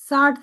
60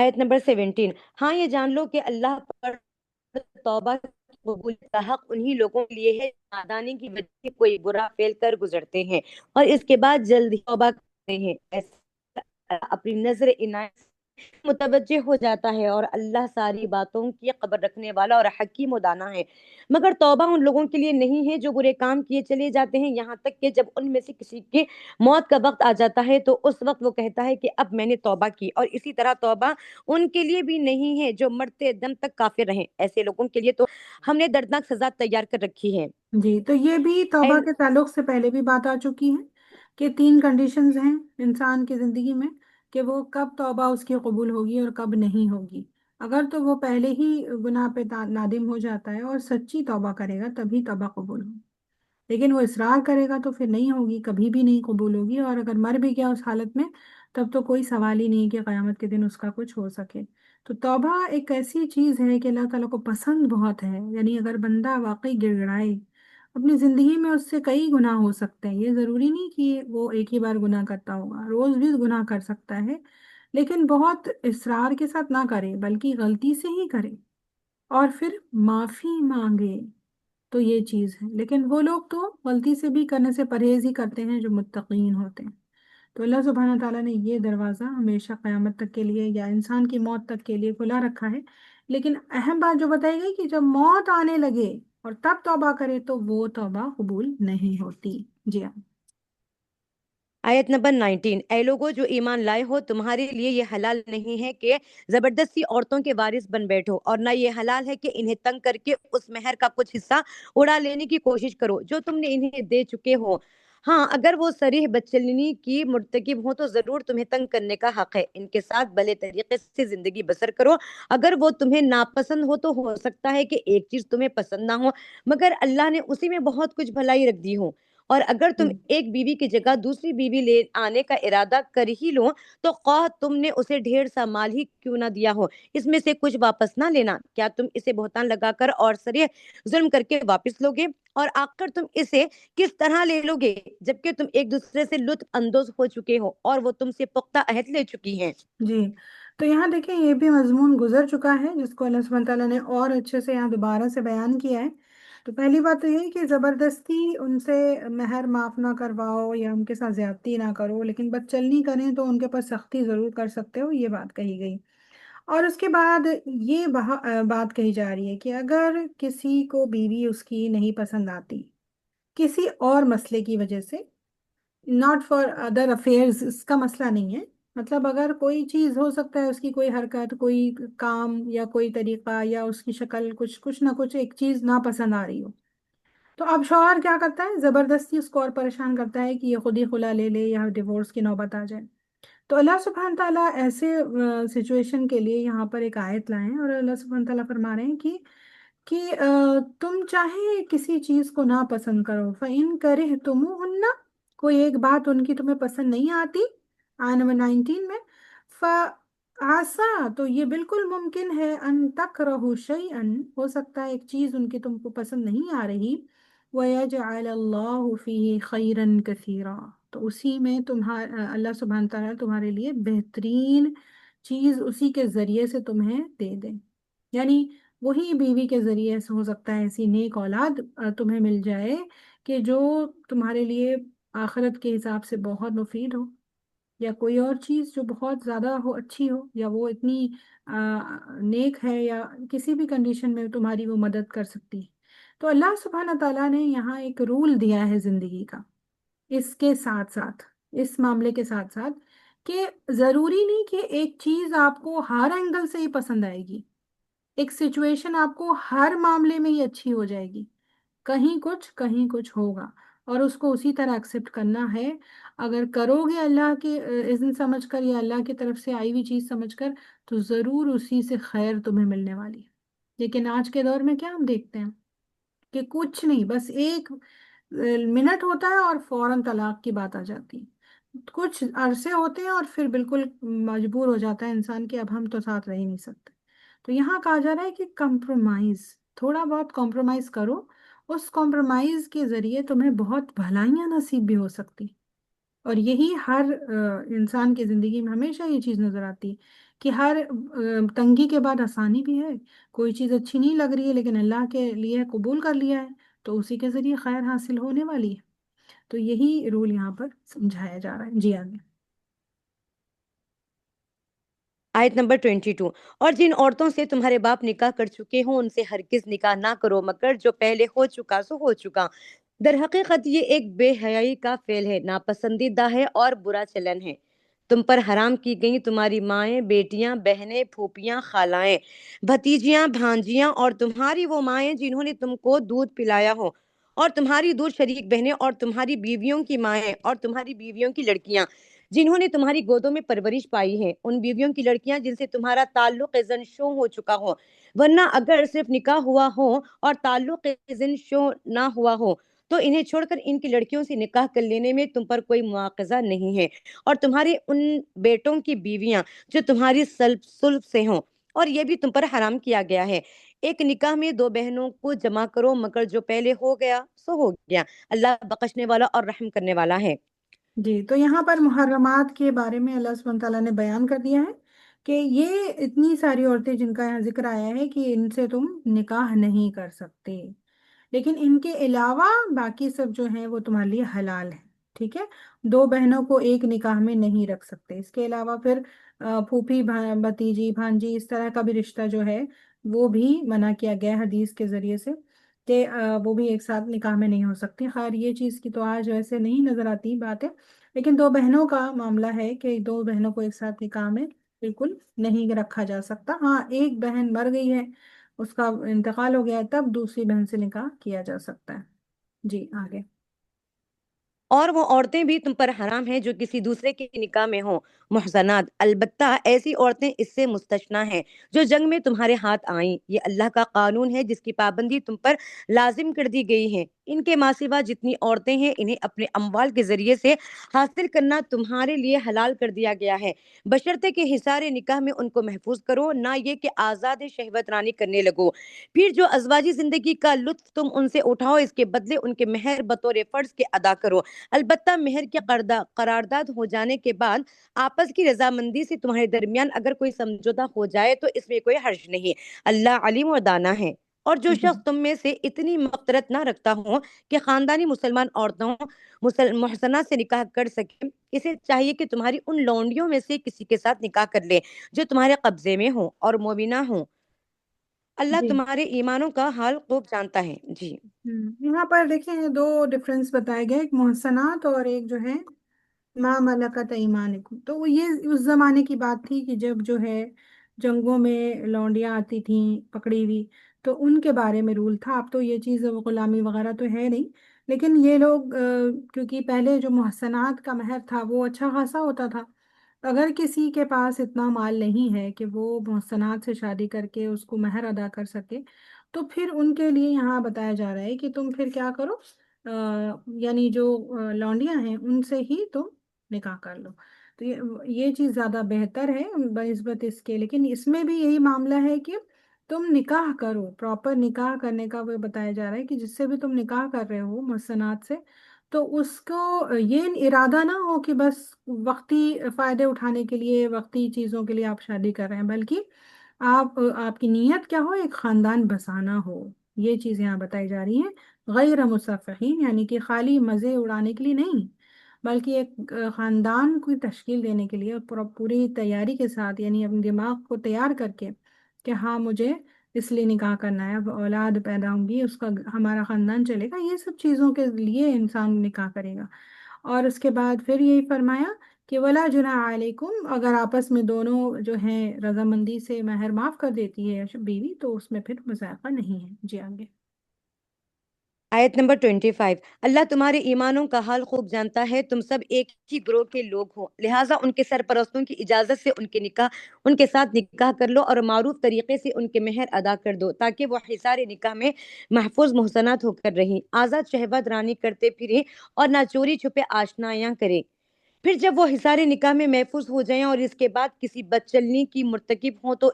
آیت نمبر 17۔ ہاں یہ جان لو کہ اللہ پر توبہ کی قبولیت کا حق انہی لوگوں کے لیے ہے جو نادانی کی وجہ سے کوئی برا فعل کر گزرتے ہیں اور اس کے بعد جلد ہی توبہ کرتے ہیں، ایسے اپنی نظر عنایت سے متوجہ ہو جاتا ہے، اور اللہ ساری باتوں کی خبر رکھنے والا اور حکیم و دانا ہے۔ مگر توبہ ان لوگوں کے لیے نہیں ہے جو برے کام کیے چلے جاتے ہیں، یہاں تک کہ جب ان میں سے کسی کی موت کا وقت آ جاتا ہے تو اس وقت وہ کہتا ہے کہ اب میں نے توبہ کی، اور اسی طرح توبہ ان کے لیے بھی نہیں ہے جو مرتے دم تک کافر رہیں، ایسے لوگوں کے لیے تو ہم نے دردناک سزا تیار کر رکھی ہے۔ جی، تو یہ بھی توبہ اے- کے تعلق سے پہلے بھی بات آ چکی ہے کہ تین کنڈیشنز ہیں انسان کی زندگی میں، کہ وہ کب توبہ اس کی قبول ہوگی اور کب نہیں ہوگی۔ اگر تو وہ پہلے ہی گناہ پہ نادم ہو جاتا ہے اور سچی توبہ کرے گا تبھی توبہ قبول ہوگی، لیکن وہ اصرار کرے گا تو پھر نہیں ہوگی، کبھی بھی نہیں قبول ہوگی، اور اگر مر بھی گیا اس حالت میں تب تو کوئی سوال ہی نہیں کہ قیامت کے دن اس کا کچھ ہو سکے۔ تو توبہ ایک ایسی چیز ہے کہ اللہ تعالیٰ کو پسند بہت ہے، یعنی اگر بندہ واقعی گڑ گڑائے اپنی زندگی میں، اس سے کئی گناہ ہو سکتے ہیں، یہ ضروری نہیں کہ وہ ایک ہی بار گناہ کرتا ہوگا، روز بھی گناہ کر سکتا ہے، لیکن بہت اصرار کے ساتھ نہ کرے بلکہ غلطی سے ہی کرے اور پھر معافی مانگے، تو یہ چیز ہے۔ لیکن وہ لوگ تو غلطی سے بھی کرنے سے پرہیز ہی کرتے ہیں جو متقین ہوتے ہیں۔ تو اللہ سبحانہ تعالیٰ نے یہ دروازہ ہمیشہ قیامت تک کے لیے یا انسان کی موت تک کے لیے کھلا رکھا ہے، لیکن اہم بات جو بتائی گئی کہ جب موت آنے لگے اور تب توبہ کرے تو وہ توبہ قبول نہیں ہوتی۔ جی ہاں۔ آیت نمبر 19۔ اے لوگو جو ایمان لائے ہو، تمہارے لیے یہ حلال نہیں ہے کہ زبردستی عورتوں کے وارث بن بیٹھو، اور نہ یہ حلال ہے کہ انہیں تنگ کر کے اس مہر کا کچھ حصہ اڑا لینے کی کوشش کرو جو تم نے انہیں دے چکے ہو۔ ہاں اگر وہ صریح بدچلنی کی مرتکب ہوں تو ضرور تمہیں تنگ کرنے کا حق ہے، ان کے ساتھ بھلے طریقے سے زندگی بسر کرو۔ اگر وہ تمہیں ناپسند ہو تو ہو سکتا ہے کہ ایک چیز تمہیں پسند نہ ہو، مگر اللہ نے اسی میں بہت کچھ بھلائی رکھ دی ہو۔ اور اگر تم ایک بیوی کی جگہ دوسری بیوی لے آنے کا ارادہ کر ہی لو تو خواہ تم نے اسے ڈھیر سا مال ہی کیوں نہ دیا ہو، اس میں سے کچھ واپس نہ لینا۔ کیا تم اسے بہتان لگا کر اور صریح ظلم کر کے واپس لوگے؟ اور آخر تم اسے کس طرح لے لوگے جبکہ تم ایک دوسرے سے لطف اندوز ہو چکے ہو اور وہ تم سے پختہ عہد لے چکی ہیں؟ جی، تو یہاں دیکھیں یہ بھی مضمون گزر چکا ہے جس کو اللہ سبحانہ تعالیٰ نے اور اچھے سے یہاں دوبارہ سے بیان کیا ہے۔ تو پہلی بات تو یہ کہ زبردستی ان سے مہر معاف نہ کرواؤ یا ان کے ساتھ زیادتی نہ کرو، لیکن بدچلنی کریں تو ان کے پر سختی ضرور کر سکتے ہو، یہ بات کہی گئی۔ اور اس کے بعد یہ بات کہی جا رہی ہے کہ اگر کسی کو بیوی اس کی نہیں پسند آتی کسی اور مسئلے کی وجہ سے، ناٹ فار ادر افیئرز، اس کا مسئلہ نہیں ہے، مطلب اگر کوئی چیز ہو سکتا ہے اس کی کوئی حرکت، کوئی کام یا کوئی طریقہ یا اس کی شکل، کچھ کچھ نہ کچھ ایک چیز ناپسند آ رہی ہو، تو اب شوہر کیا کرتا ہے؟ زبردستی اس کو اور پریشان کرتا ہے کہ یہ خود ہی خلا لے لے یا ڈیورس کی نوبت آ جائے۔ تو اللہ سبحانہ تعالیٰ ایسے سچویشن کے لیے یہاں پر ایک آیت لائیں، اور اللہ سبحانہ تعالیٰ فرما رہے ہیں کہ تم چاہے کسی چیز کو نہ پسند کرو، فَإِن كَرِهْتُمُوهُنَّ، کوئی ایک بات ان کی تمہیں پسند نہیں آتی، آیت نمبر 19 میں، فَعَسَىٰ، تو یہ بالکل ممکن ہے، ان تکرہوا شیئا، ہو سکتا ہے ایک چیز ان کی تم کو پسند نہیں آ رہی، وَيَجْعَلَ اللَّهُ فِيهِ خَيْرًا كَثِيرًا، تو اسی میں اللہ سبحانہ تعالیٰ تمہارے لیے بہترین چیز اسی کے ذریعے سے تمہیں دے دیں، یعنی وہی بیوی کے ذریعے سے ہو سکتا ہے ایسی نیک اولاد تمہیں مل جائے کہ جو تمہارے لیے آخرت کے حساب سے بہت مفید ہو، یا کوئی اور چیز جو بہت زیادہ ہو، اچھی ہو، یا وہ اتنی نیک ہے یا کسی بھی کنڈیشن میں تمہاری وہ مدد کر سکتی ہے۔ تو اللہ سبحانہ تعالیٰ نے یہاں ایک رول دیا ہے زندگی کا، اس کے ساتھ ساتھ، اس معاملے کے ساتھ ساتھ، کہ ضروری نہیں کہ ایک چیز آپ کو ہر اینگل سے ہی پسند آئے گی، ایک سچویشن آپ کو ہر معاملے میں ہی اچھی ہو جائے گی، کہیں کچھ ہوگا، اور اس کو اسی طرح ایکسیپٹ کرنا ہے۔ اگر کرو گے اللہ کے اذن سمجھ کر یا اللہ کی طرف سے آئی ہوئی چیز سمجھ کر، تو ضرور اسی سے خیر تمہیں ملنے والی ہے۔ لیکن آج کے دور میں کیا ہم دیکھتے ہیں کہ کچھ نہیں، بس ایک منٹ ہوتا ہے اور فوراً طلاق کی بات آ جاتی ہے، کچھ عرصے ہوتے ہیں اور پھر بالکل مجبور ہو جاتا ہے انسان کہ اب ہم تو ساتھ رہ ہی نہیں سکتے۔ تو یہاں کہا جا رہا ہے کہ کمپرومائز، تھوڑا بہت کمپرومائز کرو، اس کمپرومائز کے ذریعے تمہیں بہت بھلائیاں نصیب بھی ہو سکتی، اور یہی ہر انسان کی زندگی میں ہمیشہ یہ چیز نظر آتی کہ ہر تنگی کے بعد آسانی بھی ہے، کوئی چیز اچھی نہیں لگ رہی ہے لیکن اللہ کے لیے قبول کر لیا ہے تو اسی کے ذریعے خیر حاصل ہونے والی ہے۔ تو یہی رول یہاں پر سمجھایا جا رہا ہے۔ جی آگے۔ آیت نمبر 22۔ اور جن عورتوں سے تمہارے باپ نکاح کر چکے ہوں ان سے ہرگز نکاح نہ کرو مگر جو پہلے ہو چکا سو ہو چکا۔ در حقیقت یہ ایک بے حیائی کا فعل ہے، ناپسندیدہ ہے اور برا چلن ہے۔ تم پر حرام کی گئی تمہاری مائیں، بیٹیاں، بہنیں، پھوپھیاں، خالائیں، بھتیجیاں، بھانجیاں اور تمہاری وہ مائیں جنہوں نے تم کو دودھ پلایا ہو، اور تمہاری دور شریک بہنیں اور تمہاری بیویوں کی مائیں اور تمہاری بیویوں کی لڑکیاں جنہوں نے تمہاری گودوں میں پرورش پائی ہے، ان بیویوں کی لڑکیاں جن سے تمہارا تعلق زن شو ہو چکا ہو، ورنہ اگر صرف نکاح ہوا ہو اور تعلق زن شو نہ ہوا ہو تو انہیں چھوڑ کر ان کی لڑکیوں سے نکاح کر لینے میں تم پر کوئی مواخذہ نہیں ہے، اور تمہارے ان بیٹوں کی بیویاں جو تمہاری سلب سے ہوں، اور یہ بھی تم پر حرام کیا گیا ہے۔ ایک نکاح میں دو بہنوں کو جمع کرو مگر جو پہلے ہو گیا سو ہو گیا، اللہ بخشنے والا اور رحم کرنے والا ہے۔ جی، تو یہاں پر محرمات کے بارے میں اللہ سبحانہ تعالیٰ نے بیان کر دیا ہے کہ یہ اتنی ساری عورتیں جن کا یہاں ذکر آیا ہے کہ ان سے تم نکاح نہیں کر سکتے، لیکن ان کے علاوہ باقی سب جو ہیں وہ تمہارے لیے حلال ہیں، ٹھیک ہے۔ دو بہنوں کو ایک نکاح میں نہیں رکھ سکتے، اس کے علاوہ پھر پھوپھی، بھتیجی، بھانجی، اس طرح کا بھی رشتہ جو ہے وہ بھی منع کیا گیا ہے حدیث کے ذریعے سے کہ وہ بھی ایک ساتھ نکاح میں نہیں ہو سکتی۔ خیر یہ چیز کی تو آج ویسے نہیں نظر آتی بات ہے، لیکن دو بہنوں کا معاملہ ہے کہ دو بہنوں کو ایک ساتھ نکاح میں بالکل نہیں رکھا جا سکتا۔ ہاں ایک بہن مر گئی ہے، اس کا انتقال ہو گیا ہے، تب دوسری بہن سے نکاح کیا جا سکتا ہے۔ جی آگے۔ اور وہ عورتیں بھی تم پر حرام ہیں جو کسی دوسرے کے نکاح میں ہوں، محصنات، البتہ ایسی عورتیں اس سے مستثنیٰ ہیں جو جنگ میں تمہارے ہاتھ آئیں، یہ اللہ کا قانون ہے جس کی پابندی تم پر لازم کر دی گئی ہے۔ ان کے ماں سوا جتنی عورتیں ہیں انہیں اپنے اموال کے ذریعے سے حاصل کرنا تمہارے لیے حلال کر دیا گیا ہے، بشرطے کہ حصار نکاح میں ان کو محفوظ کرو، نہ یہ کہ آزاد شہوت رانی کرنے لگو۔ پھر جو ازواجی زندگی کا لطف تم ان سے اٹھاؤ اس کے بدلے ان کے مہر بطور فرض کے ادا کرو، البتہ مہر کے قرارداد ہو جانے کے بعد آپس کی رضامندی سے تمہارے درمیان اگر کوئی سمجھوتہ ہو جائے تو اس میں کوئی حرج نہیں، اللہ علیم اور دانا ہے۔ اور جو جی شخص تم میں سے اتنی مغفرت نہ رکھتا ہو کہ خاندانی مسلمان عورتوں محسنات سے نکاح کر سکے، اسے چاہیے کہ تمہاری ان لونڈیوں میں سے کسی کے ساتھ نکاح کر لے جو تمہارے قبضے میں ہوں اور مومنہ ہوں، اللہ جی۔ تمہارے ایمانوں کا حال خوب جانتا ہے۔ جی۔ یہاں پر دیکھیں دو ڈفرینس بتائے گئے، ایک محسنات اور ایک جو ہے ماں ملکت ایمانکم۔ تو وہ یہ اس زمانے کی بات تھی کہ جب جو ہے جنگوں میں لونڈیاں آتی تھیں پکڑی ہوئی، تو ان کے بارے میں رول تھا۔ اب تو یہ چیز غلامی وغیرہ تو ہے نہیں، لیکن یہ لوگ کیونکہ پہلے جو محسنات کا مہر تھا وہ اچھا خاصا ہوتا تھا، اگر کسی کے پاس اتنا مال نہیں ہے کہ وہ محسنات سے شادی کر کے اس کو مہر ادا کر سکے، تو پھر ان کے لیے یہاں بتایا جا رہا ہے کہ تم پھر کیا کرو، یعنی جو لونڈیاں ہیں ان سے ہی تم نکاح کر لو۔ تو یہ چیز زیادہ بہتر ہے بنسبت اس کے، لیکن اس میں بھی یہی معاملہ ہے کہ تم نکاح کرو، پراپر نکاح کرنے کا وہ بتایا جا رہا ہے کہ جس سے بھی تم نکاح کر رہے ہو محسنات سے، تو اس کو یہ ارادہ نہ ہو کہ بس وقتی فائدے اٹھانے کے لیے، وقتی چیزوں کے لیے آپ شادی کر رہے ہیں، بلکہ آپ کی نیت کیا ہو، ایک خاندان بسانا ہو۔ یہ چیز یہاں بتائی جا رہی ہیں، غیر مصفحین یعنی کہ خالی مزے اڑانے کے لیے نہیں، بلکہ ایک خاندان کو تشکیل دینے کے لیے پوری تیاری کے ساتھ، یعنی اپنے دماغ کو تیار کر کے کہ ہاں مجھے اس لیے نکاح کرنا ہے، اب اولاد پیدا ہوں گی، اس کا ہمارا خاندان چلے گا، یہ سب چیزوں کے لیے انسان نکاح کرے گا۔ اور اس کے بعد پھر یہی فرمایا کہ ولا جناح علیکم، اگر آپس میں دونوں جو ہیں رضامندی سے مہر معاف کر دیتی ہے بیوی تو اس میں پھر مذاقہ نہیں ہے۔ جی آگے۔ آیت نمبر 25۔ اللہ تمہارے ایمانوں کا حال خوب جانتا ہے، تم سب ایک ہی گروہ کے لوگ ہو، لہٰذا ان کے سرپرستوں کی اجازت سے ان کے ساتھ نکاح کر لو اور معروف طریقے سے ان کے مہر ادا کر دو تاکہ وہ حصار نکاح میں محفوظ محسنات ہو کر رہیں، آزاد شہوت رانی کرتے پھریں اور نہ چوری چھپے آشنایاں کریں۔ پھر جب وہ حصار نکاح میں محفوظ ہو جائیں اور اس کے بعد کسی بدچلنی کی مرتکب ہوں تو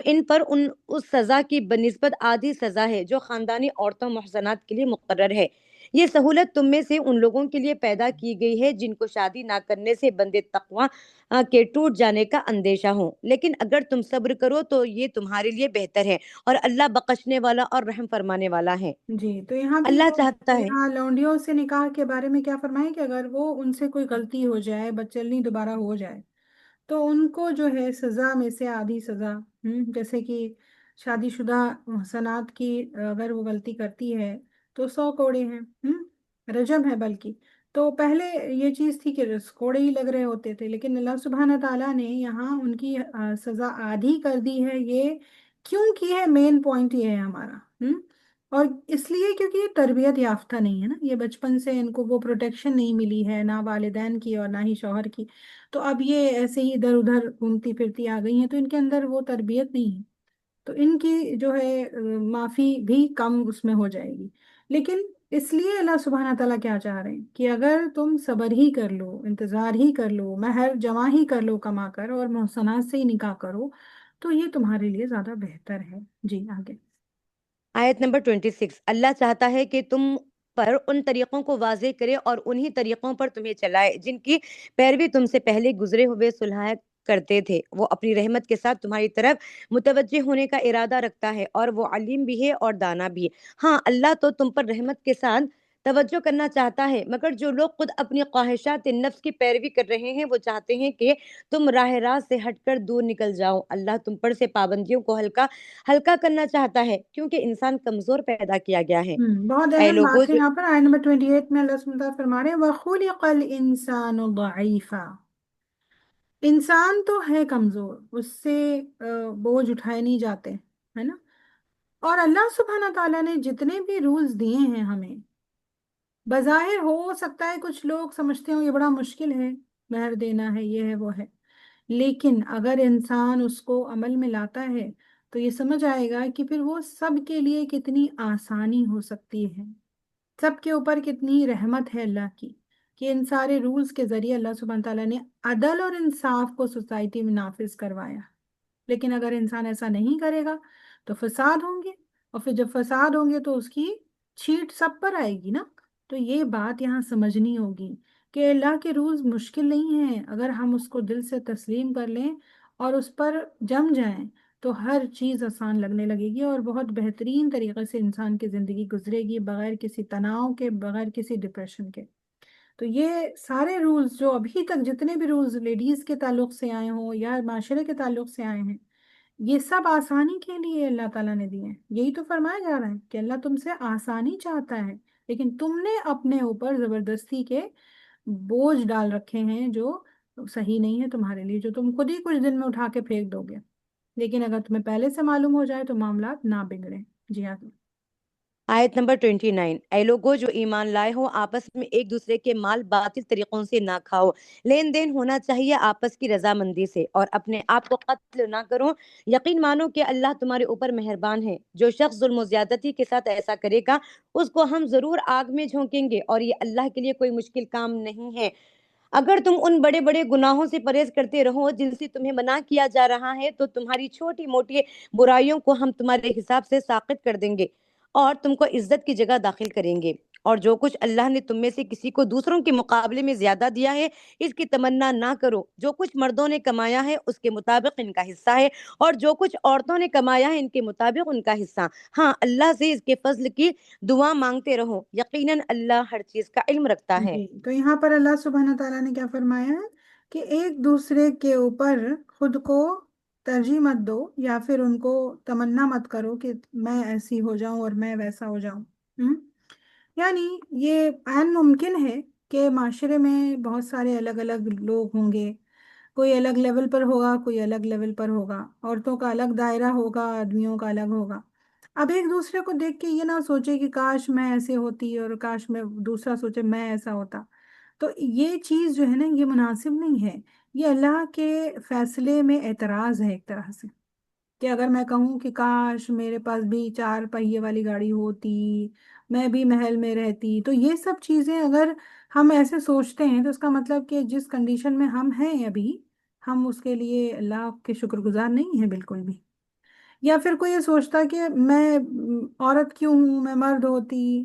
ان پر اس سزا کی بنسبت آدھی سزا ہے جو خاندانی عورتوں محسنات کے لیے مقرر ہے، یہ سہولت تم میں سے ان لوگوں کے لیے پیدا کی گئی ہے جن کو شادی نہ کرنے سے بندے تقوی کے ٹوٹ جانے کا اندیشہ ہو، لیکن اگر تم صبر کرو تو یہ تمہارے لیے بہتر ہے، اور اللہ بخشنے والا اور رحم فرمانے والا ہے۔ جی، تو یہاں بھی اللہ جو چاہتا ہے یہاں لونڈیوں سے نکاح کے بارے میں کیا فرمائیں کہ اگر وہ ان سے کوئی غلطی ہو جائے، بچلنی دوبارہ ہو جائے، تو ان کو جو ہے سزا میں سے آدھی سزا، جیسے کہ شادی شدہ محصنات کی اگر وہ غلطی کرتی ہے تو 100 کوڑے ہیں، رجم ہے بلکہ۔ تو پہلے یہ چیز تھی کہ کوڑے ہی لگ رہے ہوتے تھے، لیکن اللہ سبحانہ تعالیٰ نے یہاں ان کی سزا آدھی کر دی ہے۔ یہ کیوں کی ہے؟ مین پوائنٹ یہ ہے ہمارا، اور اس لیے کیونکہ یہ تربیت یافتہ نہیں ہے نا، یہ بچپن سے ان کو وہ پروٹیکشن نہیں ملی ہے، نہ والدین کی اور نہ ہی شوہر کی۔ تو اب یہ ایسے ہی ادھر ادھر گھومتی پھرتی آ گئی ہیں، تو ان کے اندر وہ تربیت نہیں ہے، تو ان کی جو ہے معافی بھی کم اس میں ہو جائے گی۔ لیکن اس لیے اللہ سبحانہ تعالیٰ کیا چاہ رہے ہیں کہ اگر تم صبر ہی کر لو، انتظار ہی کر لو، مہر جمع ہی کر لو کما کر، اور محسنات سے ہی نکاح کرو، تو یہ تمہارے لیے زیادہ بہتر ہے۔ جی آگے۔ آیت نمبر 26، اللہ چاہتا ہے کہ تم پر ان طریقوں کو واضح کرے اور انہی طریقوں پر تمہیں چلائے جن کی پیروی تم سے پہلے گزرے ہوئے صلح کرتے تھے۔ وہ اپنی رحمت کے ساتھ تمہاری طرف متوجہ ہونے کا ارادہ رکھتا ہے، اور وہ علیم بھی ہے اور دانا بھی ہے۔ ہاں، اللہ تو تم پر رحمت کے ساتھ توجہ کرنا چاہتا ہے، مگر جو لوگ خود اپنی خواہشات نفس کی پیروی کر رہے ہیں وہ چاہتے ہیں کہ تم راہ راست سے ہٹ کر دور نکل جاؤ۔ اللہ تم پر سے پابندیوں کو ہلکا ہلکا کرنا چاہتا ہے، کیونکہ انسان کمزور پیدا کیا گیا ہے۔ بہت اے اہم لوگوں بات ہے جو یہاں پر آیت نمبر 28 میں اللہ سبحانہ وتعالیٰ فرما رہے ہیں وَخُلِقَ الْإِنسَانُ ضَعِيفًا۔ انسان تو ہے کمزور، اس سے بوجھ اٹھائے نہیں جاتے، ہے نا؟ اور اللہ سبحانہ تعالیٰ نے جتنے بھی رولز دیے ہیں ہمیں، بظاہر ہو سکتا ہے کچھ لوگ سمجھتے ہوں یہ بڑا مشکل ہے، مہر دینا ہے، یہ ہے وہ ہے، لیکن اگر انسان اس کو عمل میں لاتا ہے تو یہ سمجھ آئے گا کہ پھر وہ سب کے لیے کتنی آسانی ہو سکتی ہے، سب کے اوپر کتنی رحمت ہے اللہ کی، کہ ان سارے رولز کے ذریعے اللہ سبحانہ تعالیٰ نے عدل اور انصاف کو سوسائٹی میں نافذ کروایا۔ لیکن اگر انسان ایسا نہیں کرے گا تو فساد ہوں گے، اور پھر جب فساد ہوں گے تو اس کی چھیٹ سب پر آئے گی نا۔ تو یہ بات یہاں سمجھنی ہوگی کہ اللہ کے رولز مشکل نہیں ہیں، اگر ہم اس کو دل سے تسلیم کر لیں اور اس پر جم جائیں تو ہر چیز آسان لگنے لگے گی، اور بہت بہترین طریقے سے انسان کی زندگی گزرے گی، بغیر کسی تناؤ کے، بغیر کسی ڈپریشن کے۔ تو یہ سارے رولز جو ابھی تک جتنے بھی رولز لیڈیز کے تعلق سے آئے ہوں یا معاشرے کے تعلق سے آئے ہیں، یہ سب آسانی کے لیے اللہ تعالیٰ نے دیے ہیں۔ یہی تو فرمایا جا رہا ہے کہ اللہ تم سے آسانی چاہتا ہے، لیکن تم نے اپنے اوپر زبردستی کے بوجھ ڈال رکھے ہیں جو صحیح نہیں ہے تمہارے لیے، جو تم خود ہی کچھ دن میں اٹھا کے پھینک دو گے، لیکن اگر تمہیں پہلے سے معلوم ہو جائے تو معاملات نہ بگڑیں۔ جی ہاں۔ آیت نمبر 29، اے لوگوں جو ایمان لائے ہو، آپس میں ایک دوسرے کے مال باطل طریقوں سے نہ کھاؤ، لین دین ہونا چاہیے آپس کی رضامندی سے، اور اپنے آپ کو قتل نہ کرو، یقین مانو کہ اللہ تمہارے اوپر مہربان ہے۔ جو شخص ظلم و زیادتی کے ساتھ ایسا کرے گا اس کو ہم ضرور آگ میں جھونکیں گے، اور یہ اللہ کے لیے کوئی مشکل کام نہیں ہے۔ اگر تم ان بڑے بڑے گناہوں سے پرہیز کرتے رہو جن سے تمہیں منع کیا جا رہا ہے تو تمہاری چھوٹی موٹی برائیوں کو ہم تمہارے حساب سے ساقط کر دیں گے اور تم کو عزت کی جگہ داخل کریں گے۔ اور جو کچھ اللہ نے تم میں سے کسی کو دوسروں کے مقابلے میں زیادہ دیا ہے اس کی تمنا نہ کرو۔ جو کچھ مردوں نے کمایا ہے اس کے مطابق ان کا حصہ ہے، اور جو کچھ عورتوں نے کمایا ہے ان کے مطابق ان کا حصہ۔ ہاں، اللہ سے اس کے فضل کی دعا مانگتے رہو، یقیناً اللہ ہر چیز کا علم رکھتا ہے۔ جی، تو یہاں پر اللہ سبحانہ تعالیٰ نے کیا فرمایا ہے کہ ایک دوسرے کے اوپر خود کو ترجیح مت دو، یا پھر ان کو تمنا مت کرو کہ میں ایسی ہو جاؤں اور میں ویسا ہو جاؤں۔ یعنی یہ عین ممکن ہے کہ معاشرے میں بہت سارے الگ الگ لوگ ہوں گے، کوئی الگ لیول پر ہوگا، کوئی الگ لیول پر ہوگا، عورتوں کا الگ دائرہ ہوگا، آدمیوں کا الگ ہوگا۔ اب ایک دوسرے کو دیکھ کے یہ نہ سوچے کہ کاش میں ایسے ہوتی، اور کاش میں دوسرا سوچے میں ایسا ہوتا، تو یہ چیز جو ہے نا یہ مناسب نہیں ہے۔ یہ اللہ کے فیصلے میں اعتراض ہے ایک طرح سے، کہ اگر میں کہوں کہ کاش میرے پاس بھی 4 پہیے والی گاڑی ہوتی، میں بھی محل میں رہتی، تو یہ سب چیزیں اگر ہم ایسے سوچتے ہیں تو اس کا مطلب کہ جس کنڈیشن میں ہم ہیں ابھی، ہم اس کے لیے اللہ کے شکر گزار نہیں ہیں بالکل بھی۔ یا پھر کوئی یہ سوچتا کہ میں عورت کیوں ہوں، میں مرد ہوتی،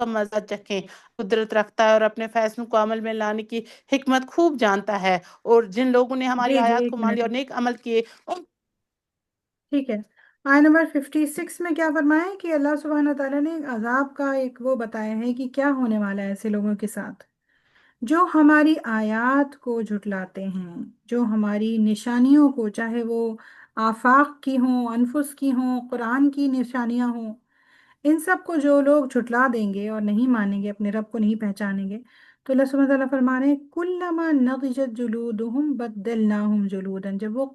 کا مزہ چکھیں۔ قدرت رکھتا ہے اور اپنے فیصلوں کو عمل میں لانے کی حکمت خوب جانتا ہے، اور جن لوگوں نے ہماری جی جی آیات ایک کو مان منٹ، لیا اور نیک عمل کیے ٹھیک ہے۔ آیت نمبر 56 میں کیا فرمایا ہے کہ اللہ سبحانہ تعالیٰ نے عذاب کا ایک وہ بتایا ہے کہ کیا ہونے والا ہے ایسے لوگوں کے ساتھ جو ہماری آیات کو جھٹلاتے ہیں، جو ہماری نشانیوں کو، چاہے وہ آفاق کی ہوں، انفس کی ہوں، قرآن کی نشانیاں ہوں، ان سب کو جو لوگ جھٹلا دیں گے اور نہیں مانیں گے، اپنے رب کو نہیں پہچانیں گے، تو اللہ سبحانہ تعالیٰ فرما رہے ہیں کلما نضجت جلودہم بدلناہم جلودا، جب وہ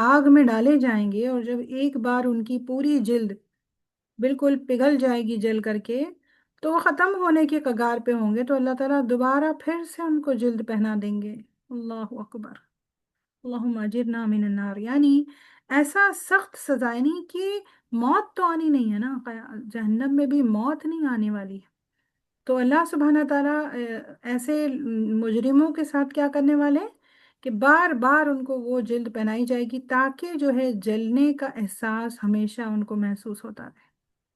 آگ میں ڈالے جائیں گے اور جب ایک بار ان کی پوری جلد بالکل پگھل جائے گی جل کر کے، تو وہ ختم ہونے کے کگار پہ ہوں گے، تو اللہ تعالیٰ دوبارہ پھر سے ان کو جلد پہنا دیں گے۔ اللہ اکبر، اللہم اجرنا من النار، یعنی ایسا سخت سزا، یعنی کہ موت تو آنی نہیں ہے نا، جہنم میں بھی موت نہیں آنے والی ہے۔ تو اللہ سبحانہ تعالیٰ ایسے مجرموں کے ساتھ کیا کرنے والے ہیں کہ بار بار ان کو وہ جلد پہنائی جائے گی تاکہ جو ہے جلنے کا احساس ہمیشہ ان کو محسوس ہوتا رہے۔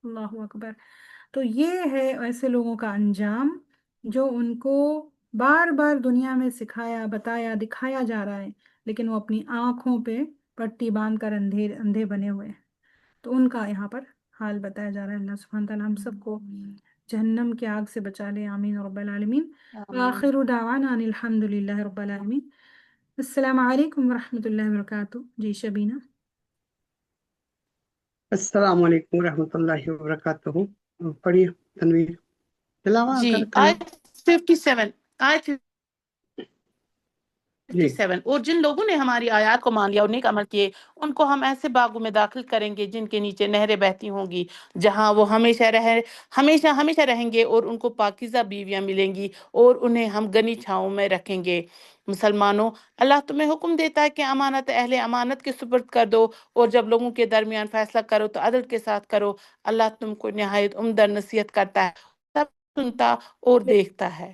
اللہ اکبر۔ تو یہ ہے ایسے لوگوں کا انجام جو ان کو بار بار دنیا میں سکھایا، بتایا، دکھایا جا رہا ہے، لیکن وہ اپنی آنکھوں پہ پٹی باندھ کر اندھے بنے ہوئے ہیں۔ تو ان کا یہاں پر حال بتایا جا رہا ہے۔ اللہ سبحانہ تعالیٰ ہم سب کو جہنم کی آگ سے بچا لے، آمین رب العالمین۔ وآخر دعوانا ان الحمد للہ رب العالمین۔ السلام علیکم ورحمۃ اللہ وبرکاتہ۔ جی شبینہ۔ السلام علیکم ورحمۃ اللہ وبرکاتہ۔ پڑھیے تنویر، تلاوت جی کریں۔ آیت 57 آیت جی 57 اور جن لوگوں نے ہماری آیات کو مان لیا اور نیک عمل کیے، ان کو ہم ایسے باغوں میں داخل کریں گے جن کے نیچے نہریں بہتی ہوں گی، جہاں وہ ہمیشہ رہیں گے، اور ان کو پاکیزہ بیویاں ملیں گی، اور انہیں ہم گنی چھاؤں میں رکھیں گے۔ مسلمانوں، اللہ تمہیں حکم دیتا ہے کہ امانت اہل امانت کے سپرد کر دو، اور جب لوگوں کے درمیان فیصلہ کرو تو عدل کے ساتھ کرو۔ اللہ تم کو نہایت عمدہ نصیحت کرتا ہے، سب سنتا اور دیکھتا ہے۔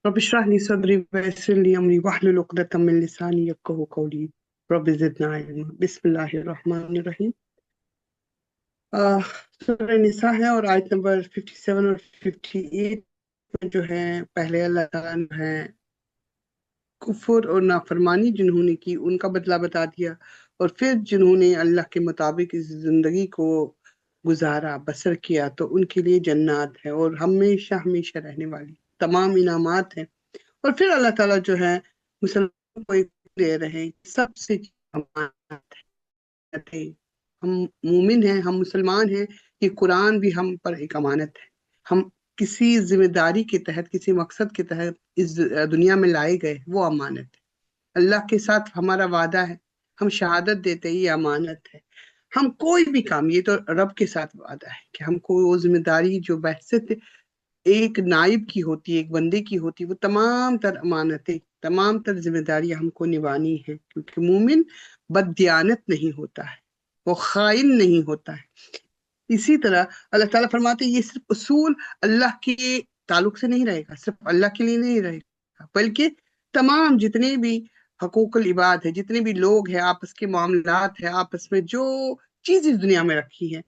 رب اشرح لي صدري ويسر لي امري واحلل عقدة من لساني يفقهوا قولي رب زدنا علما۔ بسم اللہ الرحمن الرحیم۔ سورہ نساء ہے اور آیت نمبر 57 اور 58 میں جو ہے پہلے اللہ تعالیٰ نے ہے کفر اور نافرمانی جنہوں نے کی ان کا بدلہ بتا دیا، اور پھر جنہوں نے اللہ کے مطابق اس زندگی کو گزارا، بسر کیا، تو ان کے لیے جنات ہے اور ہمیشہ ہمیشہ رہنے والی تمام انعامات ہیں۔ اور پھر اللہ تعالیٰ جو ہے مسلمانوں کو ایک دے رہے ہیں، سب سے امانت ہے، ہم مومن ہیں، ہم مسلمان ہیں، یہ قرآن بھی ہم پر ایک امانت ہے۔ ہم کسی ذمہ داری کے تحت، کسی مقصد کے تحت اس دنیا میں لائے گئے، وہ امانت ہے۔ اللہ کے ساتھ ہمارا وعدہ ہے، ہم شہادت دیتے یہ امانت ہے۔ ہم کوئی بھی کام، یہ تو رب کے ساتھ وعدہ ہے کہ ہم کو وہ ذمہ داری جو بحثت ایک نائب کی ہوتی ہے، ایک بندے کی ہوتی ہے، وہ تمام تر امانتیں، تمام تر ذمہ داریاں ہم کو نبھانی ہیں، کیونکہ مومن بددیانت نہیں ہوتا ہے، وہ خائن نہیں ہوتا ہے۔ اسی طرح اللہ تعالیٰ فرماتے ہیں یہ صرف اصول اللہ کے تعلق سے نہیں رہے گا، صرف اللہ کے لیے نہیں رہے گا، بلکہ تمام جتنے بھی حقوق العباد ہے، جتنے بھی لوگ ہیں، آپس کے معاملات ہیں، آپس میں جو چیز اس دنیا میں رکھی ہے،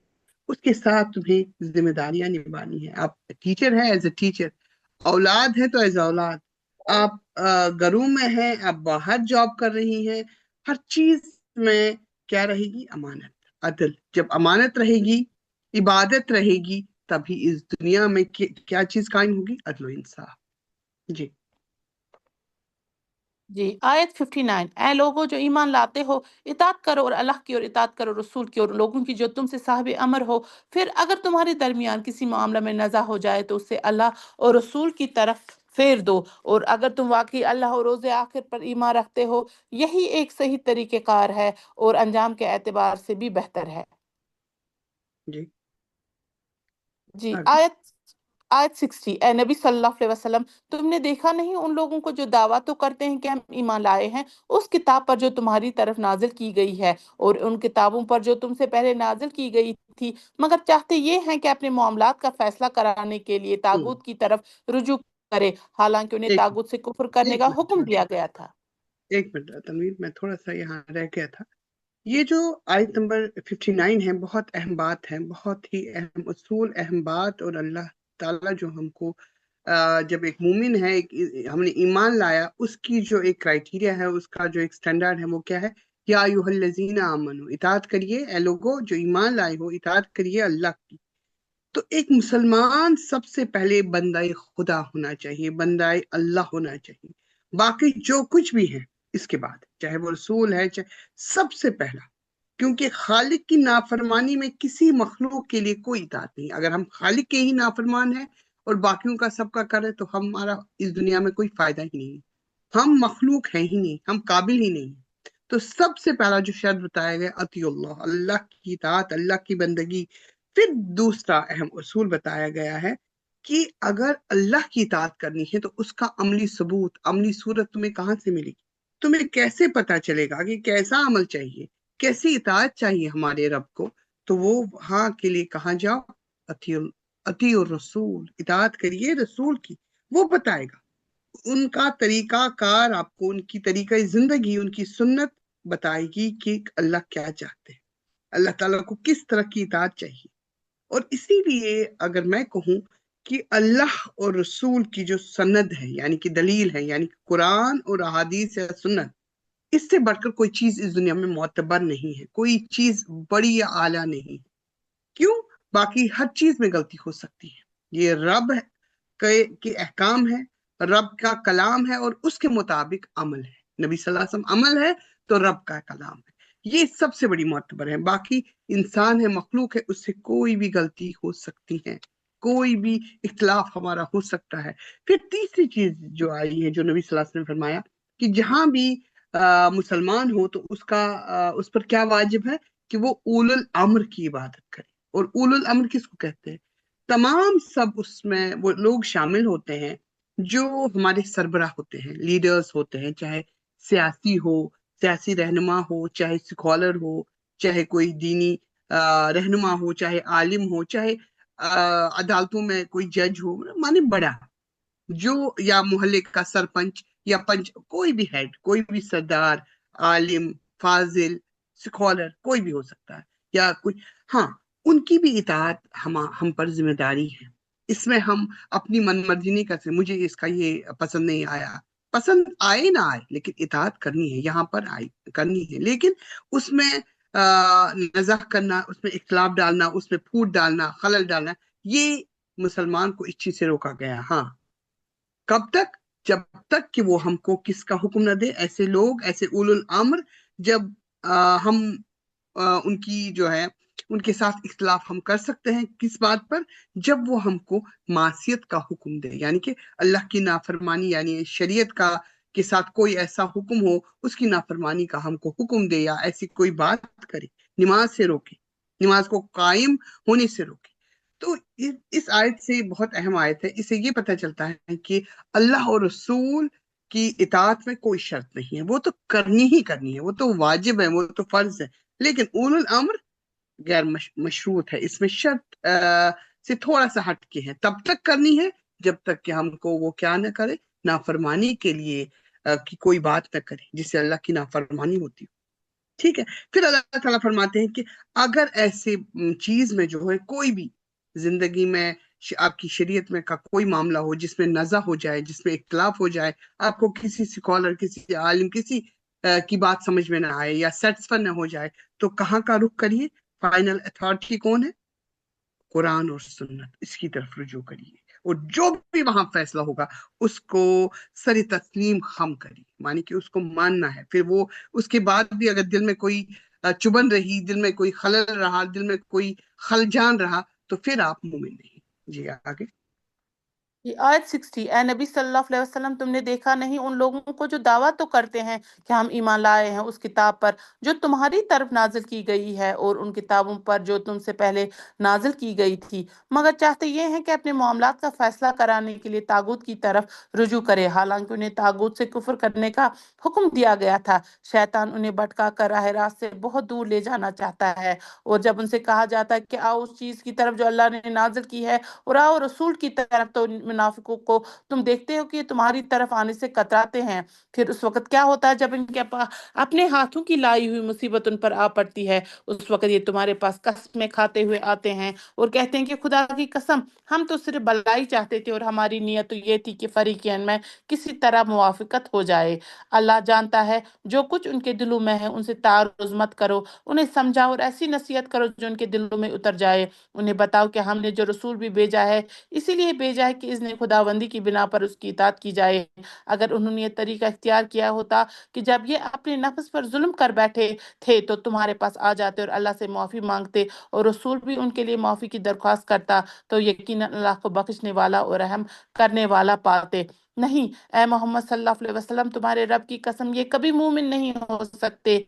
اس کے ساتھ تمہیں ذمہ داریاں نبھانی ہیں۔ آپ ٹیچر ہیں، ایز اے ٹیچر، اولاد ہے تو ایز اے اولاد، آپ گھروں میں ہیں، آپ باہر جاب کر رہی ہیں، ہر چیز میں کیا رہے گی؟ امانت، عدل۔ جب امانت رہے گی، عبادت رہے گی، تبھی اس دنیا میں کیا چیز قائم ہوگی؟ عدل و انصاف۔ جی جی آیت 59 اے لوگو جو ایمان لاتے ہو، اطاعت کرو اور اللہ کی، اور اطاعت کرو رسول کی اور لوگوں کی جو تم سے صاحب امر ہو۔ پھر اگر تمہارے درمیان کسی معاملہ میں نزاع ہو جائے تو اسے اللہ اور رسول کی طرف پھیر دو، اور اگر تم واقعی اللہ اور روز آخر پر ایمان رکھتے ہو، یہی ایک صحیح طریقہ کار ہے اور انجام کے اعتبار سے بھی بہتر ہے۔ جی جی آگے۔ آیت 60 اے نبی صلی اللہ علیہ وسلم، تم نے دیکھا نہیں ان لوگوں کو جو دعویٰ تو کرتے ہیں کہ ہم ایمان لائے ہیں اس کتاب پر جو تمہاری طرف نازل کی گئی ہے، اور ان کتابوں پر جو تم سے پہلے نازل کی گئی تھی، مگر چاہتے یہ ہیں کہ اپنے معاملات کا فیصلہ کرانے کے لیے طاغوت کی طرف رجوع کرے، حالانکہ انہیں ایک طاغوت سے کفر کرنے ایک کا منٹ حکم دیا گیا تھا۔ ایک منٹ تنویر، میں تھوڑا سا یہاں رہ گیا تھا۔ یہ جو آیت نمبر 59 ہے، بہت اہم بات ہے، بہت ہی اہم اصول، اہم بات، اور اللہ تعالیٰ جو ہم کو جب ایک مومن ہے، ہم نے ایمان لایا، اس کی جو ایک کرائٹیریا ہے، اس کا جو ایک سٹینڈرڈ ہے، وہ کیا ہے؟ یا ایھا الذین آمنو، اطاعت کریے اے لوگو جو ایمان لائے ہو، اطاعت کریے اللہ کی۔ تو ایک مسلمان سب سے پہلے بندہ خدا ہونا چاہیے، بندہ اللہ ہونا چاہیے۔ باقی جو کچھ بھی ہے اس کے بعد، چاہے وہ رسول ہے، چاہے سب سے پہلا، کیونکہ خالق کی نافرمانی میں کسی مخلوق کے لیے کوئی اطاعت نہیں۔ اگر ہم خالق کے ہی نافرمان ہیں اور باقیوں کا سب کا کریں تو ہمارا اس دنیا میں کوئی فائدہ ہی نہیں ہے، ہم مخلوق ہیں ہی نہیں، ہم قابل ہی نہیں۔ تو سب سے پہلا جو شرط بتایا گیا اطیع اللہ، اللہ کی اطاعت، اللہ کی بندگی۔ پھر دوسرا اہم اصول بتایا گیا ہے کہ اگر اللہ کی اطاعت کرنی ہے تو اس کا عملی ثبوت، عملی صورت تمہیں کہاں سے ملے گی؟ تمہیں کیسے پتا چلے گا کہ کیسا عمل چاہیے، کیسی اطاعت چاہیے ہمارے رب کو؟ تو وہ وہاں کے لیے کہاں جاؤ؟ اطیع الرسول، اطاعت کریے رسول کی، وہ بتائے گا۔ ان کا طریقہ کار آپ کو، ان کی طریقہ زندگی، ان کی سنت بتائے گی کہ اللہ کیا چاہتے ہیں، اللہ تعالیٰ کو کس طرح کی اطاعت چاہیے۔ اور اسی لیے اگر میں کہوں کہ اللہ اور رسول کی جو سند ہے، یعنی کہ دلیل ہے، یعنی کہ قرآن اور احادیث یا سنت، اس سے بڑھ کر کوئی چیز اس دنیا میں معتبر نہیں ہے، کوئی چیز بڑی یا اعلیٰ نہیں ہے۔ کیوں؟ باقی ہر چیز میں غلطی ہو سکتی ہے، یہ رب کے احکام ہے، رب کا کلام ہے، اور اس کے مطابق عمل ہے۔ نبی صلی اللہ علیہ وسلم عمل ہے تو رب کا کلام ہے، یہ سب سے بڑی معتبر ہے۔ باقی انسان ہے، مخلوق ہے، اس سے کوئی بھی غلطی ہو سکتی ہے، کوئی بھی اختلاف ہمارا ہو سکتا ہے۔ پھر تیسری چیز جو آئی ہے، جو نبی صلی اللہ علیہ وسلم نے فرمایا کہ جہاں بھی مسلمان ہو تو اس پر کیا واجب ہے کہ وہ اول الامر کی عبادت کرے۔ اور اول الامر کس کو کہتے ہیں؟ تمام سب اس میں وہ لوگ شامل ہوتے ہیں جو ہمارے سربراہ ہوتے ہیں، لیڈرز ہوتے ہیں، چاہے سیاسی ہو، سیاسی رہنما ہو، چاہے سکولر ہو، چاہے کوئی دینی رہنما ہو، چاہے عالم ہو، چاہے عدالتوں میں کوئی جج ہو، مانے بڑا جو، یا محلے کا سرپنچ یا پنچ، کوئی بھی ہیڈ، کوئی بھی سردار، عالم، فاضل، سکولر، کوئی بھی ہو سکتا ہے، یا کوئی، ہاں ان کی بھی اطاعت ہم پر ذمہ داری ہے۔ اس میں ہم اپنی من مرضی نہیں کر سکتے، مجھے اس کا یہ پسند نہیں آیا، پسند آئے نہ آئے لیکن اطاعت کرنی ہے، یہاں پر کرنی ہے، لیکن اس میں نزاع کرنا، اس میں اختلاف ڈالنا، اس میں پھوٹ ڈالنا، خلل ڈالنا، یہ مسلمان کو اس چیز سے روکا گیا۔ ہاں کب تک؟ جب تک کہ وہ ہم کو کس کا حکم نہ دے۔ ایسے لوگ، ایسے اول الامر، جب ہم ان کی جو ہے ان کے ساتھ اختلاف ہم کر سکتے ہیں کس بات پر؟ جب وہ ہم کو معصیت کا حکم دے، یعنی کہ اللہ کی نافرمانی، یعنی شریعت کا کے ساتھ کوئی ایسا حکم ہو، اس کی نافرمانی کا ہم کو حکم دے، یا ایسی کوئی بات کرے، نماز سے روکے، نماز کو قائم ہونے سے روکے۔ تو اس آیت سے بہت اہم آیت ہے، اس سے یہ پتہ چلتا ہے کہ اللہ اور رسول کی اطاعت میں کوئی شرط نہیں ہے، وہ تو کرنی ہی کرنی ہے، وہ تو واجب ہے، وہ تو فرض ہے، لیکن اول الامر غیر مشروط ہے، اس میں شرط سے تھوڑا سا ہٹ کے ہے، تب تک کرنی ہے جب تک کہ ہم کو وہ کیا نہ کرے، نافرمانی کے لیے کی کوئی بات نہ کرے جس سے اللہ کی نافرمانی ہوتی ہو۔ ٹھیک ہے، پھر اللہ تعالیٰ فرماتے ہیں کہ اگر ایسے چیز میں جو ہے کوئی بھی زندگی میں آپ کی شریعت میں کا کوئی معاملہ ہو جس میں نزع ہو جائے، جس میں اختلاف ہو جائے، آپ کو کسی سکولر، کسی عالم، کسی کی بات سمجھ میں نہ آئے یا سیٹسفائی نہ ہو جائے، تو کہاں کا رخ کریے؟ فائنل اتھارٹی کون ہے؟ قرآن اور سنت، اس کی طرف رجوع کریے، اور جو بھی وہاں فیصلہ ہوگا اس کو سر تسلیم خم کریے، مانی کہ اس کو ماننا ہے۔ پھر وہ اس کے بعد بھی اگر دل میں کوئی چبن رہی، دل میں کوئی خلل رہا، دل میں کوئی خلجان رہا، تو پھر آپ مومن نہیں۔ جی آگے۔ یہ آیت 60، اے نبی صلی اللہ علیہ وسلم، تم نے دیکھا نہیں ان لوگوں کو جو دعویٰ تو کرتے ہیں کہ ہم ایمان لائے ہیں اس کتاب پر جو تمہاری طرف نازل کی گئی ہے اور ان کتابوں پر جو تم سے پہلے نازل کی گئی تھی، مگر چاہتے یہ ہیں کہ اپنے معاملات کا فیصلہ کرانے کے لیے طاغوت کی طرف رجوع کرے، حالانکہ انہیں طاغوت سے کفر کرنے کا حکم دیا گیا تھا۔ شیطان انہیں بھٹکا کر راہ راست سے بہت دور لے جانا چاہتا ہے، اور جب ان سے کہا جاتا ہے کہ آؤ اس چیز کی طرف جو اللہ نے نازل کی ہے اور آؤ رسول کی طرف، تو منافقوں کو تم دیکھتے ہو کہ یہ تمہاری طرف آنے سے کتراتے ہیں، پھر اس وقت کیا ہوتا ہے جب ان کے اپنے ہاتھوں کی لائی ہوئی مصیبت ان پر آ پڑتی ہے، اس وقت یہ تمہارے پاس قسمیں کھاتے ہوئے آتے ہیں اور کہتے ہیں کہ خدا کی قسم ہم تو صرف بلائی چاہتے تھے اور ہماری نیت تو یہ تھی کہ فریقین میں کسی طرح موافقت ہو جائے۔ اللہ جانتا ہے جو کچھ ان کے دلوں میں ہے، ان سے تعارض مت کرو، انہیں سمجھاؤ اور ایسی نصیحت کرو جو ان کے دلوں میں اتر جائے۔ انہیں بتاؤ کہ ہم نے جو رسول بھی بھیجا ہے اسی لیے بھیجا ہے کہ اذن خداوندی کی بنا پر اس کی اطاعت کی جائے۔ اگر انہوں نے یہ طریقہ اختیار کیا ہوتا کہ جب یہ اپنے نفس پر ظلم کر بیٹھے تھے تو تمہارے پاس آ جاتے اور اللہ سے معافی مانگتے اور رسول بھی ان کے لیے معافی کی درخواست کرتا، تو یقیناً اللہ کو بخشنے والا اور رحم کرنے والا پاتے۔ نہیں اے محمد صلی اللہ علیہ وسلم، تمہارے رب کی قسم یہ کبھی مومن نہیں ہو سکتے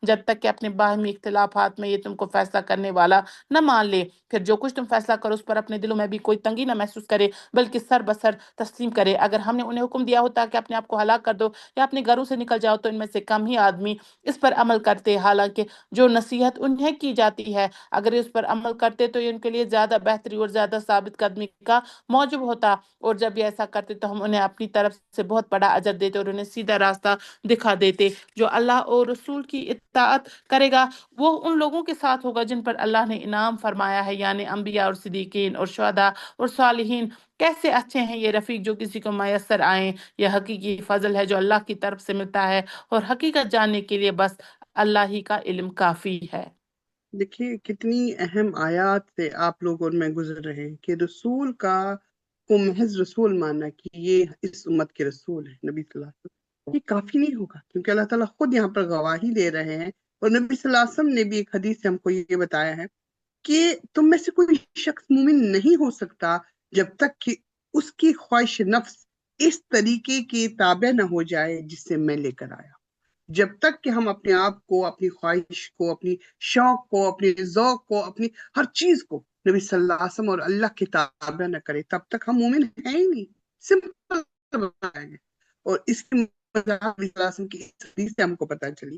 جب تک کہ اپنے باہمی اختلافات میں یہ تم کو فیصلہ کرنے والا نہ مان لے، پھر جو کچھ تم فیصلہ کرو اس پر اپنے دلوں میں بھی کوئی تنگی نہ محسوس کرے بلکہ سر بسر تسلیم کرے۔ اگر ہم نے انہیں حکم دیا ہوتا کہ اپنے آپ کو ہلاک کر دو یا اپنے گھروں سے نکل جاؤ تو ان میں سے کم ہی آدمی اس پر عمل کرتے، حالانکہ جو نصیحت انہیں کی جاتی ہے اگر یہ اس پر عمل کرتے تو یہ ان کے لیے زیادہ بہتری اور زیادہ ثابت قدمی کا موجب ہوتا، اور جب یہ ایسا کرتے تو ہم انہیں اپنی طرف سے بہت بڑا اجر دیتے اور انہیں سیدھا راستہ دکھا دیتے۔ جو اللہ اور رسول کی اطاعت کرے گا وہ ان لوگوں کے ساتھ ہوگا جن پر اللہ نے انعام فرمایا ہے، یعنی انبیاء اور صدیقین اور شہداء اور صالحین۔ کیسے اچھے ہیں یہ رفیق جو کسی کو میسر آئیں، یہ حقیقی فضل ہے جو اللہ کی طرف سے ملتا ہے، اور حقیقت جاننے کے لیے بس اللہ ہی کا علم کافی ہے۔ دیکھیے کتنی اہم آیات سے آپ لوگ اور میں گزر رہے ہیں کہ رسول کو محض رسول ماننا کہ یہ اس امت کے رسول ہے نبی صلی اللہ علیہ وسلم، یہ کافی نہیں ہوگا، کیونکہ اللہ تعالیٰ خود یہاں پر گواہی دے رہے ہیں، اور نبی صلی اللہ علیہ وسلم نے بھی ایک حدیث سے ہم کو یہ بتایا ہے کہ تم میں سے کوئی شخص مومن نہیں ہو سکتا جب تک کہ اس کی خواہش نفس اس طریقے کے تابع نہ ہو جائے جس سے میں لے کر آیا۔ جب تک کہ ہم اپنے آپ کو، اپنی خواہش کو، اپنی شوق کو، اپنے ذوق کو، اپنی ہر چیز کو نبی صلی اللہ علیہ وسلم اور اللہ کے تابع نہ کرے تب تک ہم مومن ہیں ہی نہیں، سمپل بتائیں گے۔ اور اس کی وجہ نبی صلی اللہ علیہ وسلم کی اس حدیث سے ہم کو پتہ چلی،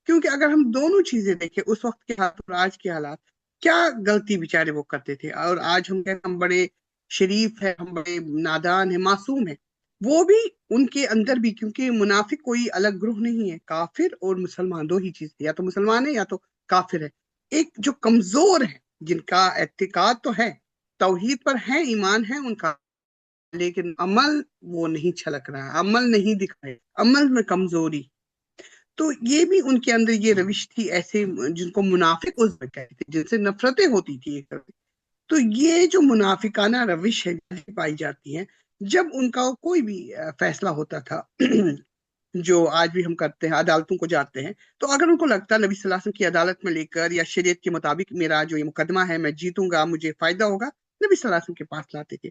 کیونکہ اگر ہم دونوں چیزیں دیکھیں اس وقت کے حالات اور آج کے حالات، کیا غلطی بیچارے وہ کرتے تھے، اور آج ہم کہتے ہیں ہم بڑے شریف ہیں، ہم بڑے نادان ہیں، معصوم ہیں، وہ بھی ان کے اندر بھی، کیونکہ منافق کوئی الگ گروہ نہیں ہے، کافر اور مسلمان دو ہی چیز ہے، یا تو مسلمان ہے یا تو کافر ہے۔ ایک جو کمزور ہے، جن کا اعتقاد تو ہے، توحید پر ہے، ایمان ہے ان کا، لیکن عمل وہ نہیں چھلک رہا ہے، عمل نہیں دکھ رہا ہے، عمل میں کمزوری، تو یہ بھی ان کے اندر یہ روش تھی، ایسے جن کو منافق اس میں کہتے تھے، جن سے نفرتیں ہوتی تھی ایک طرف۔ تو یہ جو منافقانہ روش ہے پائی جاتی ہے جب ان کا کوئی بھی فیصلہ ہوتا تھا جو آج بھی ہم کرتے ہیں، عدالتوں کو جاتے ہیں، تو اگر ان کو لگتا نبی صلی اللہ علیہ وسلم کی عدالت میں لے کر یا شریعت کے مطابق میرا جو یہ مقدمہ ہے میں جیتوں گا، مجھے فائدہ ہوگا، نبی صلی اللہ علیہ وسلم کے پاس لاتے تھے۔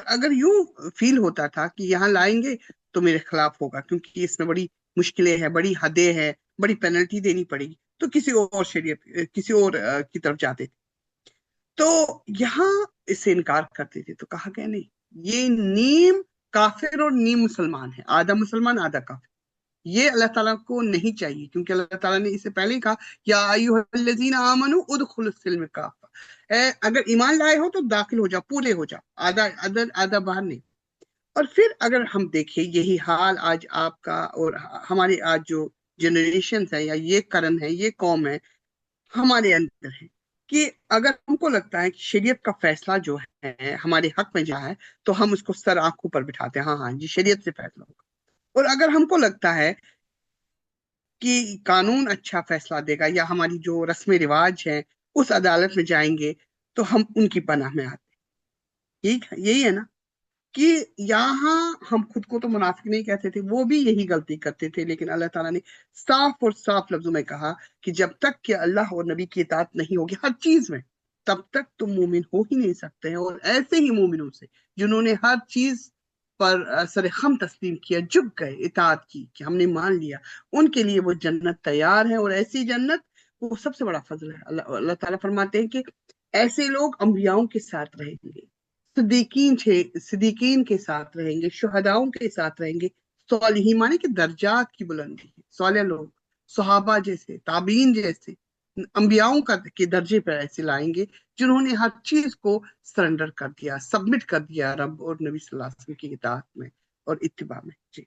اگر یوں فیل ہوتا تھا کہ یہاں لائیں گے تو میرے خلاف ہوگا کیونکہ اس میں بڑی مشکلیں ہیں، بڑی حدیں ہیں، بڑی پینلٹی دینی پڑے گی، تو کسی اور شریعت، کسی اور کی طرف جاتے تھے۔ تو یہاں اس سے انکار کرتے تھے، تو کہا گیا نہیں، یہ نیم کافر اور نیم مسلمان ہے، آدھا مسلمان آدھا کافر، یہ اللہ تعالیٰ کو نہیں چاہیے، کیونکہ اللہ تعالیٰ نے اس سے پہلے ہی کہا یا ایھا الذین آمنوا ادخلوا السلم کافہ، اگر ایمان لائے ہو تو داخل ہو جاؤ، پورے ہو جاؤ، آدھا باہر نہیں۔ اور پھر اگر ہم دیکھیں یہی حال آج آپ کا اور ہمارے آج جو جنریشن ہے یا یہ کرن ہے، یہ قوم ہے ہمارے اندر ہے، کہ اگر ہم کو لگتا ہے کہ شریعت کا فیصلہ جو ہے ہمارے حق میں جہاں ہے تو ہم اس کو سر آنکھوں پر بٹھاتے ہیں، ہاں ہاں جی شریعت سے فیصلہ ہوگا، اور اگر ہم کو لگتا ہے کہ قانون اچھا فیصلہ دے گا یا ہماری جو رسم رواج ہیں اس عدالت میں جائیں گے تو ہم ان کی پناہ میں آتے ہیں۔ یہی ہے نا کہ یہاں ہم خود کو تو منافق نہیں کہتے تھے، وہ بھی یہی غلطی کرتے تھے، لیکن اللہ تعالیٰ نے صاف اور صاف لفظوں میں کہا کہ جب تک کہ اللہ اور نبی کی اطاعت نہیں ہوگی ہر چیز میں، تب تک تم مومن ہو ہی نہیں سکتے ہیں۔ اور ایسے ہی مومنوں سے جنہوں نے ہر چیز پر سر خم تسلیم کیا، جھک گئے، اطاعت کی کہ ہم نے مان لیا، ان کے لیے وہ جنت تیار ہے، اور ایسی جنت وہ سب سے بڑا فضل ہے۔ اللہ تعالیٰ فرماتے ہیں کہ ایسے لوگ انبیاؤں کے ساتھ رہیں گے، صدیقین کے ساتھ رہیں گے، شہداؤں کے ساتھ رہیں گے، صالحین، مانے کہ درجات کی بلندی ہے، صالح لوگ، صحابہ جیسے، تابعین جیسے، انبیاؤں کے درجے پر ایسے لائیں گے جنہوں نے ہر چیز کو سرنڈر کر دیا، سبمٹ کر دیا رب اور نبی صلی اللہ علیہ وسلم کی اطاعت میں اور اتباع میں۔ جی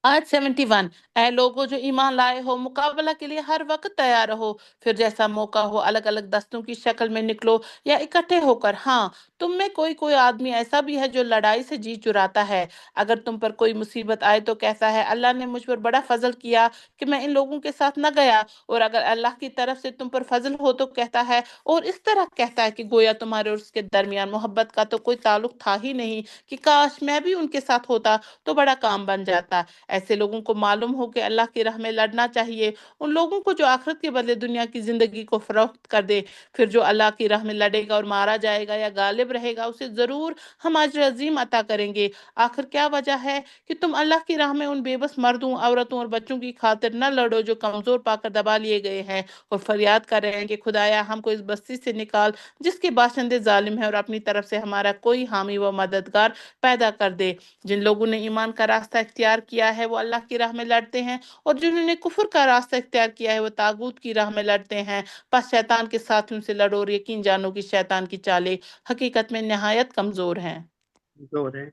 آج 71، اے لوگوں جو ایمان لائے ہو، مقابلہ کے لیے ہر وقت تیار رہو، پھر جیسا موقع ہو الگ الگ دستوں کی شکل میں نکلو یا اکٹھے ہو کر۔ ہاں، تم میں کوئی آدمی ایسا بھی ہے جو لڑائی سے جی چراتا ہے۔ اگر تم پر کوئی مصیبت آئے تو کہتا ہے اللہ نے مجھ پر بڑا فضل کیا کہ میں ان لوگوں کے ساتھ نہ گیا، اور اگر اللہ کی طرف سے تم پر فضل ہو تو کہتا ہے، اور اس طرح کہتا ہے کہ گویا تمہارے اور اس کے درمیان محبت کا تو کوئی تعلق تھا ہی نہیں، کہ کاش میں بھی ان کے ساتھ ہوتا تو بڑا کام بن جاتا۔ ایسے لوگوں کو معلوم ہو کہ اللہ کی راہ میں لڑنا چاہیے، ان لوگوں کو جو آخرت کے بدلے دنیا کی زندگی کو فروخت کر دے۔ پھر جو اللہ کی راہ میں لڑے گا اور مارا جائے گا یا غالب رہے گا، اسے ضرور ہم اجر عظیم عطا کریں گے۔ آخر کیا وجہ ہے کہ تم اللہ کی راہ میں ان بے بس مردوں، عورتوں اور بچوں کی خاطر نہ لڑو جو کمزور پا کر دبا لیے گئے ہیں، اور فریاد کر رہے ہیں کہ خدایا ہم کو اس بستی سے نکال جس کے باشندے ظالم ہیں، اور اپنی طرف سے ہمارا کوئی حامی و مددگار پیدا کر دے۔ جن لوگوں نے ایمان کا راستہ اختیار کیا ہے وہ اللہ کی راہ میں لڑتے ہیں، اور جنہوں نے کفر کا راستہ اختیار کیا ہے وہ طاغوت کی راہ میں لڑتے ہیں۔ پس شیطان کے ساتھ ان سے لڑو، اور یقین جانو کہ شیطان کی چالیں حقیقت میں نہایت کمزور ہیں۔ زور ہے۔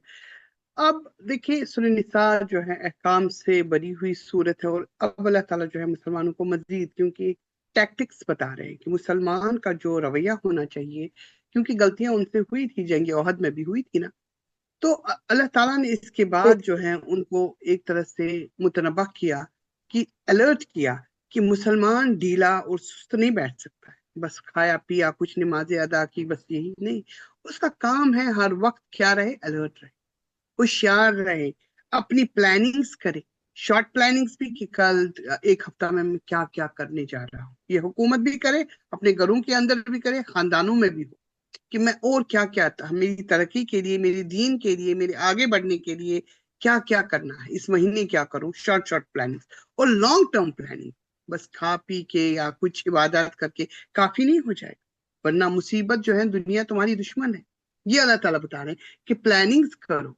اب دیکھیے سورہ نساء جو ہے احکام سے بری ہوئی صورت ہے، اور اب اللہ تعالیٰ جو ہے مسلمانوں کو مزید کیونکہ ٹیکٹکس بتا رہے ہیں کہ مسلمان کا جو رویہ ہونا چاہیے، کیونکہ غلطیاں ان سے ہوئی تھی، جنگ احد میں بھی ہوئی تھی نا، تو اللہ تعالیٰ نے اس کے بعد جو ہے ان کو ایک طرح سے متنبہ کیا، کہ الرٹ کیا کہ مسلمان ڈھیلا اور سست نہیں بیٹھ سکتا ہے، بس کھایا پیا کچھ نمازیں ادا کی بس یہی نہیں، اس کا کام ہے ہر وقت کیا رہے، الرٹ رہے، ہوشیار رہے، اپنی پلاننگز کرے، شارٹ پلاننگز بھی، کہ کل ایک ہفتہ میں کیا کیا کرنے جا رہا ہوں، یہ حکومت بھی کرے، اپنے گھروں کے اندر بھی کرے، خاندانوں میں بھی ہو، کہ میں اور کیا کیا تھا میری ترقی کے لیے، میری دین کے لیے، میرے آگے بڑھنے کے لیے کیا کیا کرنا ہے، اس مہینے کیا کروں، شارٹ پلاننگ اور لانگ ٹرم پلاننگ۔ بس کھا پی کے یا کچھ عبادات کر کے کافی نہیں ہو جائے گا، ورنہ مصیبت جو ہے دنیا تمہاری دشمن ہے۔ یہ اللہ تعالیٰ بتا رہے ہیں کہ پلاننگز کرو،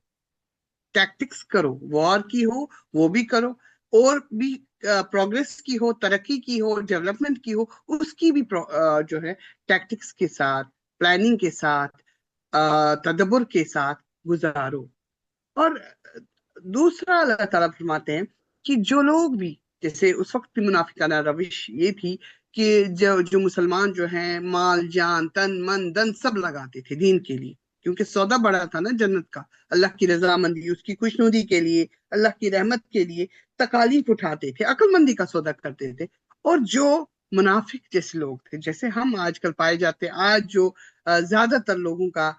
ٹیکٹکس کرو، وار کی ہو وہ بھی کرو، اور بھی پروگریس کی ہو، ترقی کی ہو، ڈیولپمنٹ کی ہو، اس کی بھی جو ہے ٹیکٹکس کے ساتھ، پلاننگ کے ساتھ، تدبر کے ساتھ گزارو۔ اور دوسرا اللہ تعالیٰ فرماتے ہیں کہ جو لوگ بھی، جیسے اس وقت کی منافقانہ روش یہ تھی کہ جو مسلمان جو ہیں مال جان تن من دن سب لگاتے تھے دین کے لیے، کیونکہ سودا بڑا تھا نا جنت کا، اللہ کی رضامندی، اس کی خوشنودی کے لیے، اللہ کی رحمت کے لیے تکالیف اٹھاتے تھے، عقل مندی کا سودا کرتے تھے۔ اور جو منافق جیسے لوگ تھے، جیسے ہم آج کل پائے جاتے ہیں، آج جو زیادہ تر لوگوں کا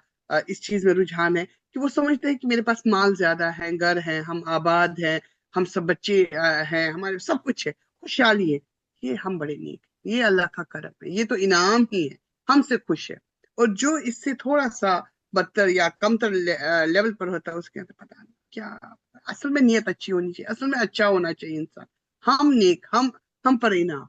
اس چیز میں رجحان ہے کہ وہ سمجھتے ہیں کہ میرے پاس مال زیادہ ہے، گھر ہے، ہم آباد ہیں، ہم سب بچے ہیں، ہمارے سب کچھ ہے، خوشحالی ہے، یہ ہم بڑے نیک، یہ اللہ کا کرم ہے، یہ تو انعام ہی ہے، ہم سے خوش ہے۔ اور جو اس سے تھوڑا سا بدتر یا کم تر لیول پر ہوتا ہے، اس کے اندر پتہ نہیں کیا، اصل میں نیت اچھی ہونی چاہیے، اصل میں اچھا ہونا چاہیے انسان، ہم نیک، ہم پر انعام۔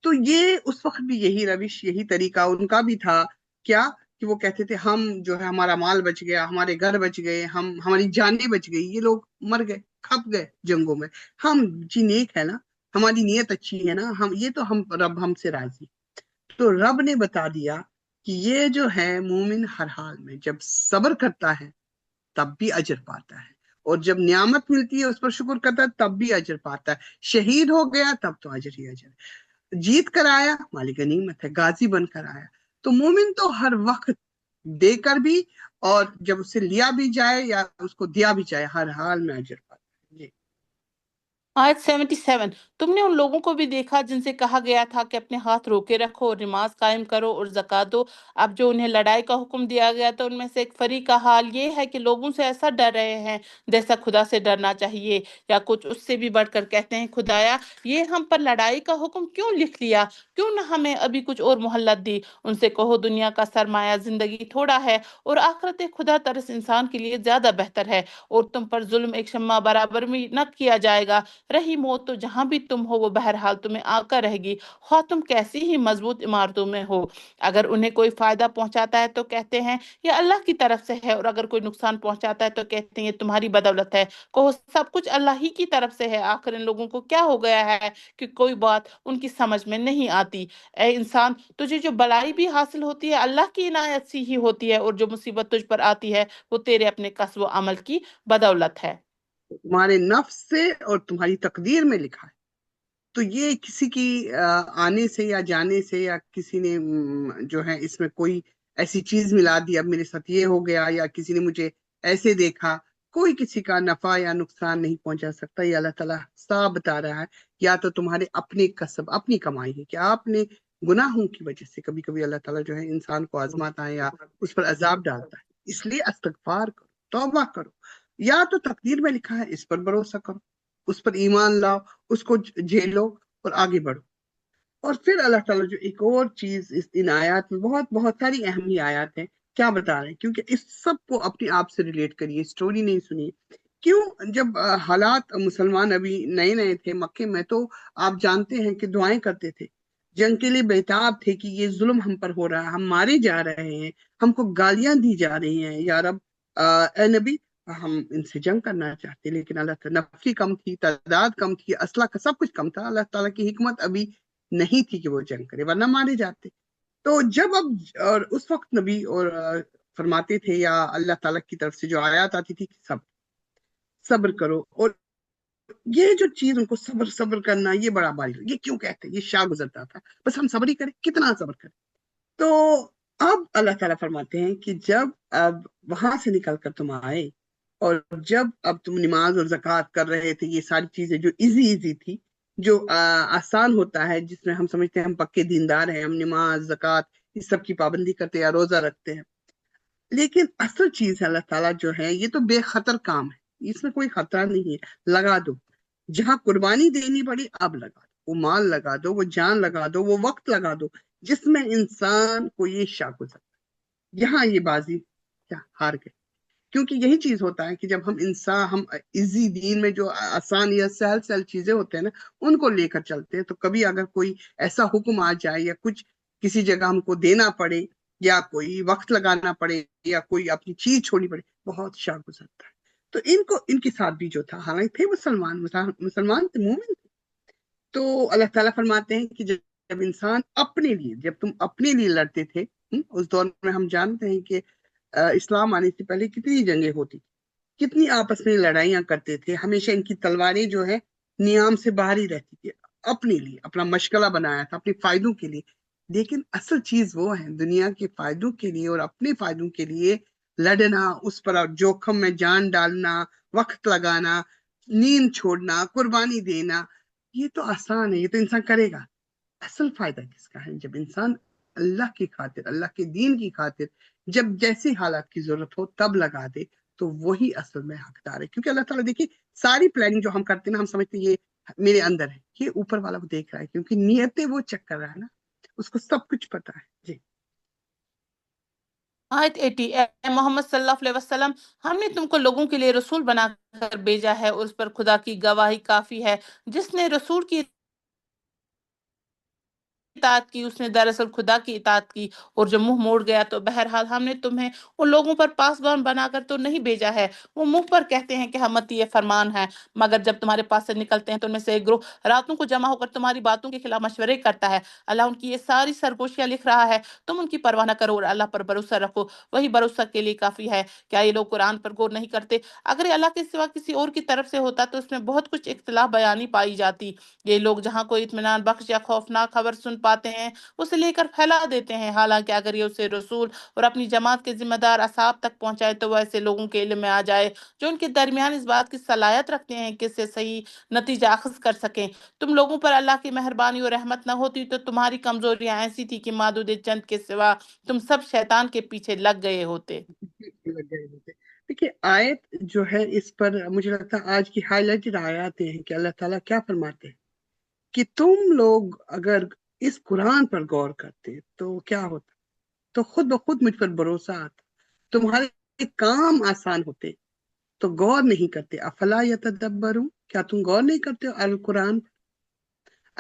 تو یہ اس وقت بھی یہی روش، یہی طریقہ ان کا بھی تھا، کیا کہ وہ کہتے تھے ہم جو ہے ہمارا مال بچ گیا، ہمارے گھر بچ گئے، ہماری جانیں بچ گئی، یہ لوگ مر گئے، کھپ گئے جنگوں میں، ہم جی نیک ہے نا، ہماری نیت اچھی ہے نا، یہ تو رب ہم سے راضی۔ تو رب نے بتا دیا کہ یہ جو ہے مومن ہر حال میں جب صبر کرتا ہے تب بھی اجر پاتا ہے، اور جب نعمت ملتی ہے اس پر شکر کرتا ہے تب بھی اجر پاتا ہے، شہید ہو گیا تب تو اجر ہی اجر ہے، جیت کر آیا مالک غنیمت ہے، غازی بن کر آیا۔ تو مومن تو ہر وقت دے کر بھی، اور جب اسے لیا بھی جائے یا اس کو دیا بھی جائے، ہر حال میں اجر پاتا ہے۔ جی آیت 77، تم نے ان لوگوں کو بھی دیکھا جن سے کہا گیا تھا کہ اپنے ہاتھ روکے رکھو اور نماز قائم کرو اور زکات دو، اب جو انہیں لڑائی کا حکم دیا گیا تو ان میں سے ایک فریق کا حال یہ ہے کہ لوگوں سے ایسا ڈر رہے ہیں جیسا خدا سے ڈرنا چاہیے، یا کچھ اس سے بھی بڑھ کر کہتے ہیں خدایا یہ ہم پر لڑائی کا حکم کیوں لکھ لیا، کیوں نہ ہمیں ابھی کچھ اور مہلت دی۔ ان سے کہو دنیا کا سرمایہ زندگی تھوڑا ہے، اور آخرت خدا ترس انسان کے لیے زیادہ بہتر ہے، اور تم پر ظلم ایک شمع برابر بھی نہ کیا جائے گا، رہی موت تو جہاں بھی تم ہو وہ بہرحال تمہیں آ کر رہے گی، خواہ تم کیسی ہی مضبوط عمارتوں میں ہو۔ اگر انہیں کوئی فائدہ پہنچاتا ہے تو کہتے ہیں یہ اللہ کی طرف سے ہے، اور اگر کوئی نقصان پہنچاتا ہے تو کہتے ہیں یہ تمہاری بدولت ہے۔ کہو سب کچھ اللہ ہی کی طرف سے ہے، آخر ان لوگوں کو کیا ہو گیا ہے کہ کوئی بات ان کی سمجھ میں نہیں آتی۔ اے انسان، تجھے جو بلائی بھی حاصل ہوتی ہے اللہ کی عنایت سے ہی ہوتی ہے، اور جو مصیبت تجھ پر آتی ہے وہ تیرے اپنے کسب و عمل کی بدولت ہے۔ تمہارے نفس سے اور تمہاری تقدیر میں لکھا ہے۔ تو یہ کسی کی آنے سے یا جانے سے، یا کسی نے جو ہے اس میں کوئی ایسی چیز ملا دی اب میرے ساتھ یہ ہو گیا، یا کسی نے مجھے ایسے دیکھا، کوئی کسی کا نفع یا نقصان نہیں پہنچا سکتا۔ یہ اللہ تعالیٰ صاف بتا رہا ہے، یا تو تمہارے اپنے کسب اپنی کمائی ہے کہ آپ نے گناہوں کی وجہ سے کبھی کبھی اللہ تعالیٰ جو ہے انسان کو آزماتا ہے یا اس پر عذاب ڈالتا ہے، اس لیے استغفار کرو، توبہ کرو، یا تو تقدیر میں لکھا ہے اس پر بھروسہ کرو، اس پر ایمان لاؤ، اس کو جھیلو اور آگے بڑھو۔ اور پھر اللہ تعالیٰ جو ایک اور چیز ان آیات میں، بہت بہت ساری اہم ہی آیات ہیں، کیا بتا رہے ہیں، کیونکہ اس سب کو اپنے آپ سے ریلیٹ کریے، اسٹوری نہیں سنیے۔ کیوں؟ جب حالات مسلمان ابھی نئے نئے تھے مکے میں، تو آپ جانتے ہیں کہ دعائیں کرتے تھے، جنگ کے لیے بیتاب تھے کہ یہ ظلم ہم پر ہو رہا ہے، ہم مارے جا رہے ہیں، ہم کو گالیاں دی جا رہی ہیں، یا رب اے نبی ہم ان سے جنگ کرنا چاہتے، لیکن اللہ تعالیٰ نفری کم تھی، تعداد کم تھی، اسلحہ کا سب کچھ کم تھا، اللہ تعالیٰ کی حکمت ابھی نہیں تھی کہ وہ جنگ کرے ورنہ مارے جاتے۔ تو جب اب اور اس وقت نبی اور فرماتے تھے، یا اللہ تعالیٰ کی طرف سے جو آیات آتی تھی کہ صبر کرو، اور یہ جو چیز ان کو صبر صبر کرنا یہ بڑا باری، یہ کیوں کہتے ہیں، یہ شاہ گزرتا تھا، بس ہم صبر ہی کریں، کتنا صبر کریں۔ تو اب اللہ تعالیٰ فرماتے ہیں کہ جب اب وہاں سے نکل کر تم آئے، اور جب اب تم نماز اور زکوٰۃ کر رہے تھے، یہ ساری چیزیں جو ایزی تھی، جو آسان ہوتا ہے، جس میں ہم سمجھتے ہیں ہم پکے دیندار ہیں، ہم نماز زکوٰۃ اس سب کی پابندی کرتے ہیں یا روزہ رکھتے ہیں، لیکن اصل چیز ہے اللہ تعالیٰ جو ہے یہ تو بے خطر کام ہے، اس میں کوئی خطرہ نہیں ہے، لگا دو، جہاں قربانی دینی پڑی اب لگا دو، وہ مال لگا دو، وہ جان لگا دو، وہ وقت لگا دو، جس میں انسان کو یہ شک ہو سکتا ہے، یہاں یہ بازی کیا ہار گئے۔ کیونکہ یہی چیز ہوتا ہے کہ جب ہم ایزی دین میں جو آسان یا سہل سہل چیزیں ہوتے ہیں نا، ان کو لے کر چلتے ہیں، تو کبھی اگر کوئی ایسا حکم آ جائے، یا کچھ کسی جگہ ہم کو دینا پڑے، یا کوئی وقت لگانا پڑے، یا کوئی اپنی چیز چھوڑنی پڑے، بہت شک گزرتا ہے۔ تو ان کے ساتھ بھی جو تھا، حالانکہ تھے مسلمان تھے، مومن تھے، تو اللہ تعالیٰ فرماتے ہیں کہ جب انسان اپنے لیے، جب تم اپنے لیے لڑتے تھے، اس دور میں ہم جانتے ہیں کہ اسلام آنے سے پہلے کتنی جنگیں ہوتی، کتنی آپس میں لڑائیاں کرتے تھے، ہمیشہ ان کی تلواریں جو ہے نیام سے باہر ہی رہتی تھی، اپنے لیے اپنا مشغلہ بنایا تھا، اپنے فائدوں کے لیے۔ لیکن اصل چیز وہ ہے، دنیا کے فائدوں کے لیے اور اپنے فائدوں کے لیے لڑنا، اس پر جوخم میں جان ڈالنا، وقت لگانا، نیند چھوڑنا، قربانی دینا، یہ تو آسان ہے، یہ تو انسان کرے گا۔ اصل فائدہ کس کا ہے؟ جب انسان اللہ کی خاطر، اللہ کے دین کی خاطر، جب جیسے حالات کی ضرورت ہو تب لگا دے، تو وہی اصل میں حقدار ہے۔ کیونکہ اللہ تعالیٰ دیکھیے، ساری پلاننگ جو ہم کرتے ہیں نا، ہم سمجھتے ہیں یہ میرے اندر ہے، یہ اوپر والا وہ دیکھ رہا ہے، کیونکہ نیتیں وہ چیک کر رہا ہے نا، اس کو سب کچھ پتا ہے۔ جی آیت 80، اے محمد صلی اللہ علیہ وسلم، ہم نے تم کو لوگوں کے لیے رسول بنا کر بھیجا ہے، اور اس پر خدا کی گواہی کافی ہے۔ جس نے رسول کی اطاعت کی، اس نے دراصل خدا کی اطاعت کی، اور جو منہ موڑ گیا تو بہرحال ہم نے تمہیں ان لوگوں پر پاسبان بنا کر تو نہیں بھیجا ہے، وہ منہ پر کہتے ہیں کہ ہم یہ فرمان ہے، مگر جب تمہارے پاس سے نکلتے ہیں تو ان میں سے ایک گروہ راتوں کو جمع ہو کر تمہاری باتوں کے خلاف مشورے کرتا ہے۔ اللہ ان کی یہ ساری سرگوشیاں لکھ رہا ہے، تم ان کی پرواہ نہ کرو اور اللہ پر بھروسہ رکھو، وہی بھروسہ کے لیے کافی ہے۔ کیا یہ لوگ قرآن پر غور نہیں کرتے؟ اگر یہ اللہ کے سوا کسی اور کی طرف سے ہوتا تو اس میں بہت کچھ اختلاف بیانی پائی جاتی۔ یہ لوگ جہاں کوئی اطمینان بخش یا خوفناک خبر سن پاتے ہیں، اسے لے کر پھیلا دیتے ہیں، حالانکہ اگر یہ اسے رسول اور اپنی جماعت کے ذمہ دار اصحاب تک پہنچائے تو وہ ایسے لوگوں کے علم میں آ جائے جو ان کے درمیان اس بات کی صلاحیت رکھتے ہیں کہ اس سے صحیح نتیجہ اخذ کر سکیں۔ تم لوگوں پر اللہ کی مہربانی اور رحمت نہ ہوتی تو تمہاری کمزوریاں ایسی تھی کہ معدود چند کے سوا تم سب شیطان کے پیچھے لگ گئے ہوتے۔ لگ گئے ہوتے۔ دیکھیے آیت جو ہے، اس پر مجھے لگتا ہے آج کی ہائی لائٹڈ آیات ہیں کہ اللہ تعالیٰ کیا فرماتے ہیں کہ تم لوگ اگر اس قرآن پر غور کرتے تو کیا ہوتا، تو خود بخود مجھ پر بھروسہ آتا، تمہارے کام آسان ہوتے، تو غور نہیں کرتے۔ افلا یتدبرون، کیا تم غور نہیں کرتے ہو القرآن؟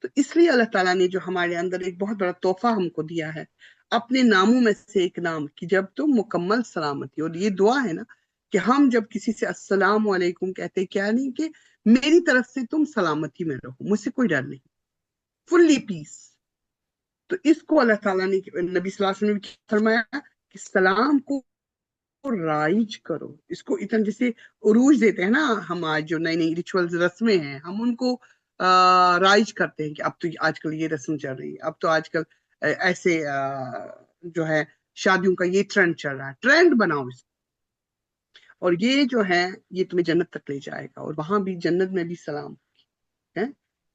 تو اس لیے اللہ تعالیٰ نے جو ہمارے اندر ایک بہت بڑا تحفہ ہم کو دیا ہے، اپنے ناموں میں سے ایک نام کہ جب تم مکمل سلامتی، اور یہ دعا ہے نا کہ ہم جب کسی سے السلام علیکم کہتے، کیا نہیں کہ میری طرف سے تم سلامتی میں رہو، مجھ سے کوئی ڈر نہیں، فلی پیس. تو اس کو اللہ تعالیٰ نے نبی صلی اللہ علیہ وسلم نے فرمایا کہ سلام کو رائج کرو. اس کو اتنا جیسے عروج دیتے ہیں نا ہم، آج جو نئی نئی ریچولز رسمیں ہیں ہم ان کو رائج کرتے ہیں کہ اب تو آج کل یہ رسم چل رہی ہے، اب تو آج کل ایسے جو ہے شادیوں کا یہ ٹرینڈ چل رہا ہے، ٹرینڈ بناؤ اس کو. اور یہ جو ہے یہ تمہیں جنت تک لے جائے گا، اور وہاں بھی جنت میں بھی سلام ہے.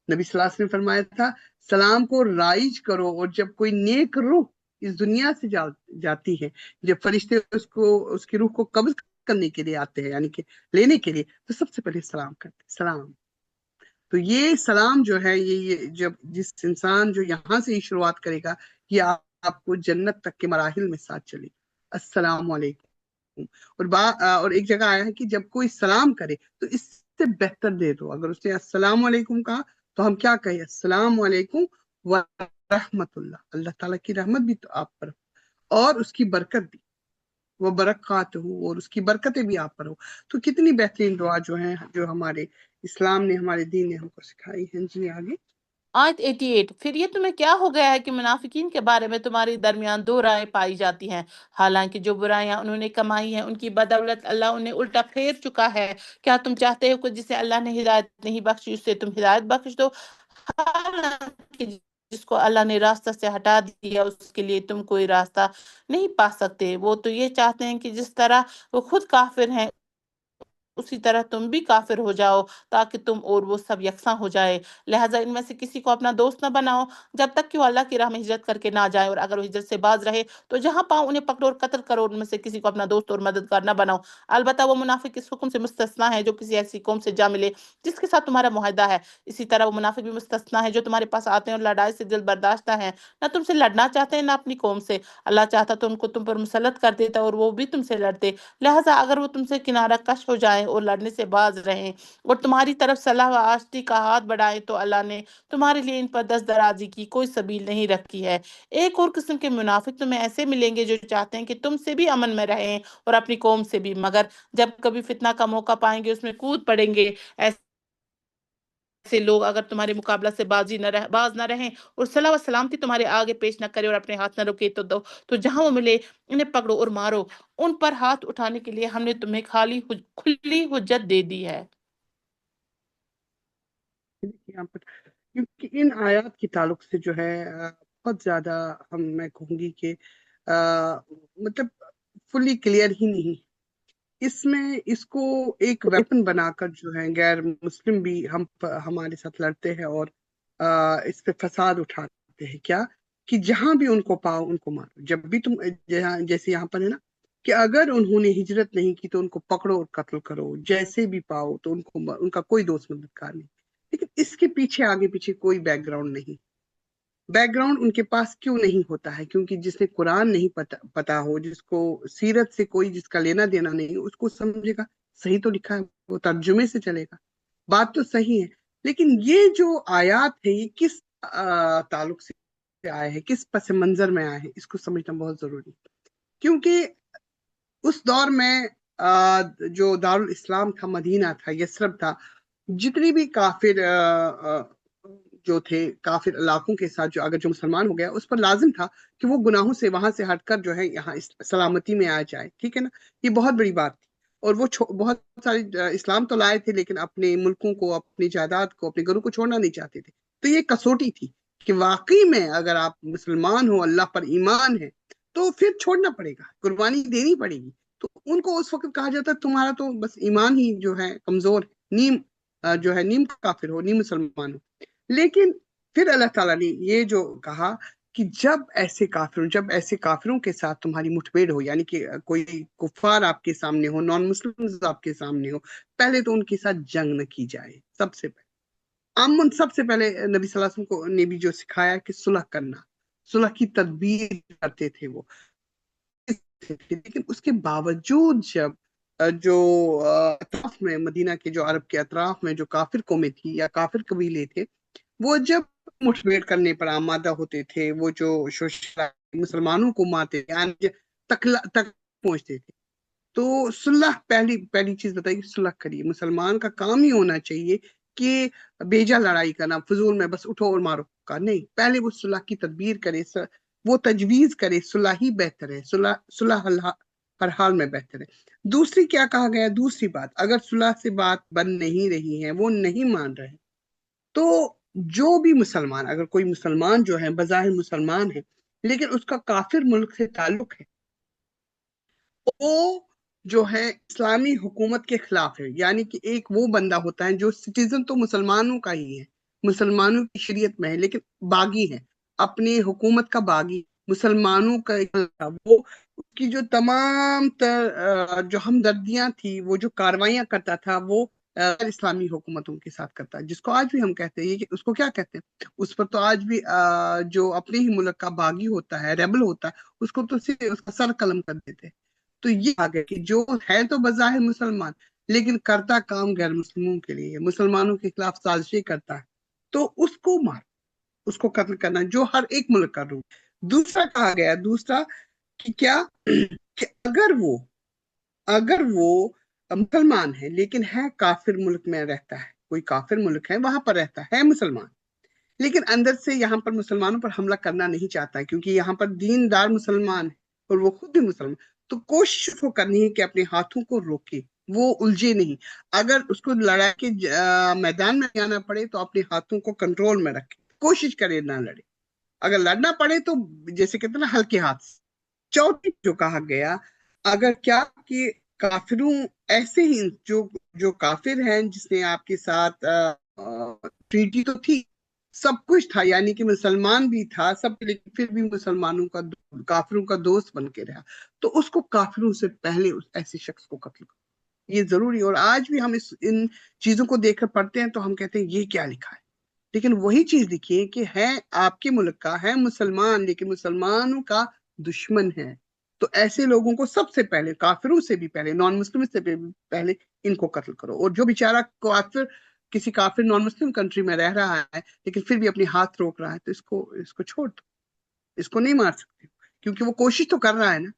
نبی صلی اللہ علیہ وسلم نے فرمایا تھا سلام کو رائج کرو، اور جب کوئی نیک روح اس دنیا سے جاتی ہے، جب فرشتے اس کی روح کو قبض کرنے کے لیے آتے ہیں، یعنی کہ لینے کے لیے، تو سب سے پہلے سلام کرتے ہیں، سلام. تو یہ سلام جو ہے یہ جب جس انسان جو یہاں سے ہی شروعات کرے گا، یہ آپ کو جنت تک کے مراحل میں ساتھ چلے گا. السلام علیکم. اور ایک جگہ آیا ہے کہ جب کوئی سلام کرے تو اس سے بہتر دے دو. اگر اس نے السلام علیکم کہا تو ہم کیا کہیں؟ السلام علیکم ورحمت اللہ، اللہ تعالیٰ کی رحمت بھی تو آپ پر ہو اور اس کی برکت بھی، وہ برکات ہو اور اس کی برکتیں بھی آپ پر ہو. تو کتنی بہترین دعا جو ہیں جو ہمارے اسلام نے، ہمارے دین نے ہم کو سکھائی ہیں. جی آگے. آیت 88، پھر یہ تمہیں کیا ہو گیا ہے کہ منافقین کے بارے میں تمہارے درمیان دو رائے پائی جاتی ہیں، حالانکہ جو برائیاں انہوں نے کمائی ہیں ان کی بدولت اللہ انہیں الٹا پھیر چکا ہے. کیا تم چاہتے ہو کہ جسے اللہ نے ہدایت نہیں بخشی اس سے تم ہدایت بخش دو؟ حالانکہ جس کو اللہ نے راستہ سے ہٹا دیا اس کے لیے تم کوئی راستہ نہیں پا سکتے. وہ تو یہ چاہتے ہیں کہ جس طرح وہ خود کافر ہیں اسی طرح تم بھی کافر ہو جاؤ تاکہ تم اور وہ سب یکساں ہو جائے. لہٰذا ان میں سے کسی کو اپنا دوست نہ بناؤ جب تک کہ وہ اللہ کی راہ میں ہجرت کر کے نہ جائے، اور اگر وہ ہجرت سے باز رہے تو جہاں پاؤ انہیں پکڑو اور قتل کرو. ان میں سے کسی کو اپنا دوست اور مددگار نہ بناؤ، البتہ وہ منافق اس حکم سے مستثنا ہے جو کسی ایسی قوم سے جا ملے جس کے ساتھ تمہارا معاہدہ ہے. اسی طرح وہ منافق بھی مستثنا ہے جو تمہارے پاس آتے ہیں اور لڑائی سے دل برداشتہ ہیں، نہ تم سے لڑنا چاہتے ہیں نہ اپنی قوم سے. اللہ چاہتا تو ان کو تم پر مسلط کر دیتا اور وہ بھی تم سے لڑتے. لہٰذا اگر وہ تم سے کنارہ کش ہو جائیں اور لڑنے سے باز رہیں اور تمہاری طرف صلاح و آشتی کا ہاتھ بڑھائیں تو اللہ نے تمہارے لیے ان پر دست درازی کی کوئی سبیل نہیں رکھی ہے. ایک اور قسم کے منافق تمہیں ایسے ملیں گے جو چاہتے ہیں کہ تم سے بھی امن میں رہیں اور اپنی قوم سے بھی، مگر جب کبھی فتنہ کا موقع پائیں گے اس میں کود پڑیں گے. ایسے لوگ اگر تمہارے مقابلہ سے باز نہ رہیں اور صلاح و سلامتی تمہارے آگے پیش نہ کرے اور اپنے ہاتھ نہ رکے تو جہاں وہ ملے انہیں پکڑو اور مارو. ان پر ہاتھ اٹھانے کے لیے ہم نے تمہیں کھلی حجت دے دی ہے. یہاں پر کیونکہ ان آیات کے تعلق سے جو ہے بہت زیادہ میں کہوں گی کہ مطلب فلی کلیئر ہی نہیں. اس میں اس کو ایک ویپن بنا کر جو ہے غیر مسلم بھی ہمارے ساتھ لڑتے ہیں اور اس پہ فساد اٹھاتے ہیں. کیا کہ جہاں بھی ان کو پاؤ ان کو مارو. جب بھی تم جیسے یہاں پر ہے نا کہ اگر انہوں نے ہجرت نہیں کی تو ان کو پکڑو اور قتل کرو، جیسے بھی پاؤ تو ان کا کوئی دوست مددگار نہیں. لیکن اس کے پیچھے آگے پیچھے کوئی بیک گراؤنڈ نہیں. بیک گراؤنڈ ان کے پاس کیوں نہیں ہوتا ہے؟ کیونکہ جس نے قرآن نہیں پتا ہو، جس کو سیرت سے کوئی جس کا لینا دینا نہیں، اس کو سمجھے گا صحیح تو لکھا ہے، وہ ترجمے سے چلے گا، بات تو صحیح ہے. لیکن یہ جو آیات ہے یہ کس تعلق سے آئے ہیں، کس پس منظر میں آئے ہیں، اس کو سمجھنا بہت ضروری ہے. کیونکہ اس دور میں جو دارالاسلام تھا، مدینہ تھا، یثرب تھا، جتنی بھی کافر جو تھے کافر علاقوں کے ساتھ جو مسلمان ہو گیا اس پر لازم تھا کہ وہ گناہوں سے وہاں سے ہٹ کر جو ہے یہاں سلامتی میں آ جائے. ٹھیک ہے نا، یہ بہت بڑی بات تھی. اور وہ بہت سارے اسلام تو لائے تھے لیکن اپنے ملکوں کو، اپنی جائیداد کو، اپنے گھروں کو چھوڑنا نہیں چاہتے تھے. تو یہ کسوٹی تھی کہ واقعی میں اگر آپ مسلمان ہو، اللہ پر ایمان ہے، تو پھر چھوڑنا پڑے گا، قربانی دینی پڑے گی. تو ان کو اس وقت کہا جاتا تمہارا تو بس ایمان ہی جو ہے کمزور ہے، نیم کافر ہو، نیم مسلمان ہو. لیکن پھر اللہ تعالیٰ نے یہ جو کہا کہ جب ایسے کافروں کے ساتھ تمہاری مٹبھیڑ ہو، یعنی کہ کوئی کفار آپ کے سامنے ہو، نان مسلم آپ کے سامنے ہو، پہلے تو ان کے ساتھ جنگ نہ کی جائے. سب سے پہلے نبی صلی اللہ علیہ وسلم کو نے بھی جو سکھایا کہ صلح کرنا، صلح کی تدبیر کرتے تھے وہ. لیکن اس کے باوجود جب جو اطراف میں، مدینہ کے جو عرب کے اطراف میں جو کافر قومیں تھی یا کافر قبیلے تھے، وہ جب مٹھبھیڑ کرنے پر آمادہ ہوتے تھے، وہ جو مسلمانوں کو مارتے تھے، یعنی تک پہنچتے تھے، تو صلح پہلی چیز بتائیے، صلح کریے. مسلمان کا کام ہی ہونا چاہیے کہ بیجا لڑائی کرنا، فضول میں بس اٹھو اور مارو کا نہیں. پہلے وہ صلح کی تدبیر کرے، وہ تجویز کرے. صلح ہی بہتر ہے، صلح ہر حال میں بہتر ہے. دوسری کیا کہا گیا؟ دوسری بات، اگر صلح سے بات بن نہیں رہی ہے، وہ نہیں مان رہے، تو جو بھی مسلمان، اگر کوئی مسلمان جو ہے بظاہر مسلمان ہے لیکن اس کا کافر ملک سے تعلق ہے، وہ جو ہے اسلامی حکومت کے خلاف ہے. یعنی کہ ایک وہ بندہ ہوتا ہے جو سٹیزن تو مسلمانوں کا ہی ہے، مسلمانوں کی شریعت میں ہے، لیکن باغی ہے، اپنی حکومت کا باغی، مسلمانوں کا وہ اس کی جو تمام تر جو ہمدردیاں تھی، وہ جو کاروائیاں کرتا تھا، وہ غیر اسلامی حکومتوں کے ساتھ کرتا ہے، جس کو آج بھی ہم کہتے ہیں کہ اس کو کیا کہتے ہیں، اس پر تو آج بھی جو اپنے ہی ملک کا باغی ہوتا ہے، ریبل ہوتا ہے، اس کو تو صرف اس کا سر قلم کر دیتے ہیں. تو یہ آگے کہ جو ہے تو بظاہر مسلمان لیکن کرتا کام غیر مسلموں کے لیے، مسلمانوں کے خلاف سازشیں کرتا ہے، تو اس کو مار، اس کو قتل کرنا، جو ہر ایک ملک کا رول. دوسرا کہا گیا، دوسرا کہ کیا کہ اگر وہ مسلمان ہے لیکن ہے کافر ملک میں رہتا ہے، کوئی کافر ملک ہے وہاں پر رہتا ہے مسلمان، لیکن اندر سے یہاں پر مسلمانوں پر حملہ کرنا نہیں چاہتا ہے، کیونکہ یہاں پر دیندار مسلمان ہے اور وہ خود بھی مسلمان، تو کوشش اس کو کرنی ہے کہ اپنے ہاتھوں کو روکے، وہ الجھے نہیں. اگر اس کو لڑائی کے میدان میں جانا پڑے تو اپنے ہاتھوں کو کنٹرول میں رکھے، کوشش کرے نہ لڑے. اگر لڑنا پڑے تو جیسے کہتے ہیں نا ہلکے ہاتھ سے. چوتھی جو کہا گیا، اگر کیا کہ کافروں ایسے ہی جو کافر ہیں، جس نے آپ کے ساتھ ٹریٹی تو تھی، سب کچھ تھا، یعنی کہ مسلمان بھی تھا سب، لیکن پھر بھی مسلمانوں کا کافروں کا دوست بن کے رہا، تو اس کو کافروں سے پہلے اس ایسے شخص کو قتل کرو. یہ ضروری ہے. اور آج بھی ہم ان چیزوں کو دیکھ کر پڑھتے ہیں تو ہم کہتے ہیں یہ کیا لکھا ہے، لیکن وہی چیز لکھیے کہ ہے آپ کے ملک کا، ہے مسلمان لیکن مسلمانوں کا دشمن ہے، تو ایسے لوگوں کو سب سے پہلے، کافروں سے بھی پہلے، نان مسلم سے بھی پہلے ان کو قتل کرو. اور جو بیچارہ کافر کسی کافر نان مسلم کنٹری میں رہ رہا ہے لیکن پھر بھی اپنے ہاتھ روک رہا ہے، تو اس کو چھوڑ دو، اس کو نہیں مار سکتے، کیونکہ وہ کوشش تو کر رہا ہے نا.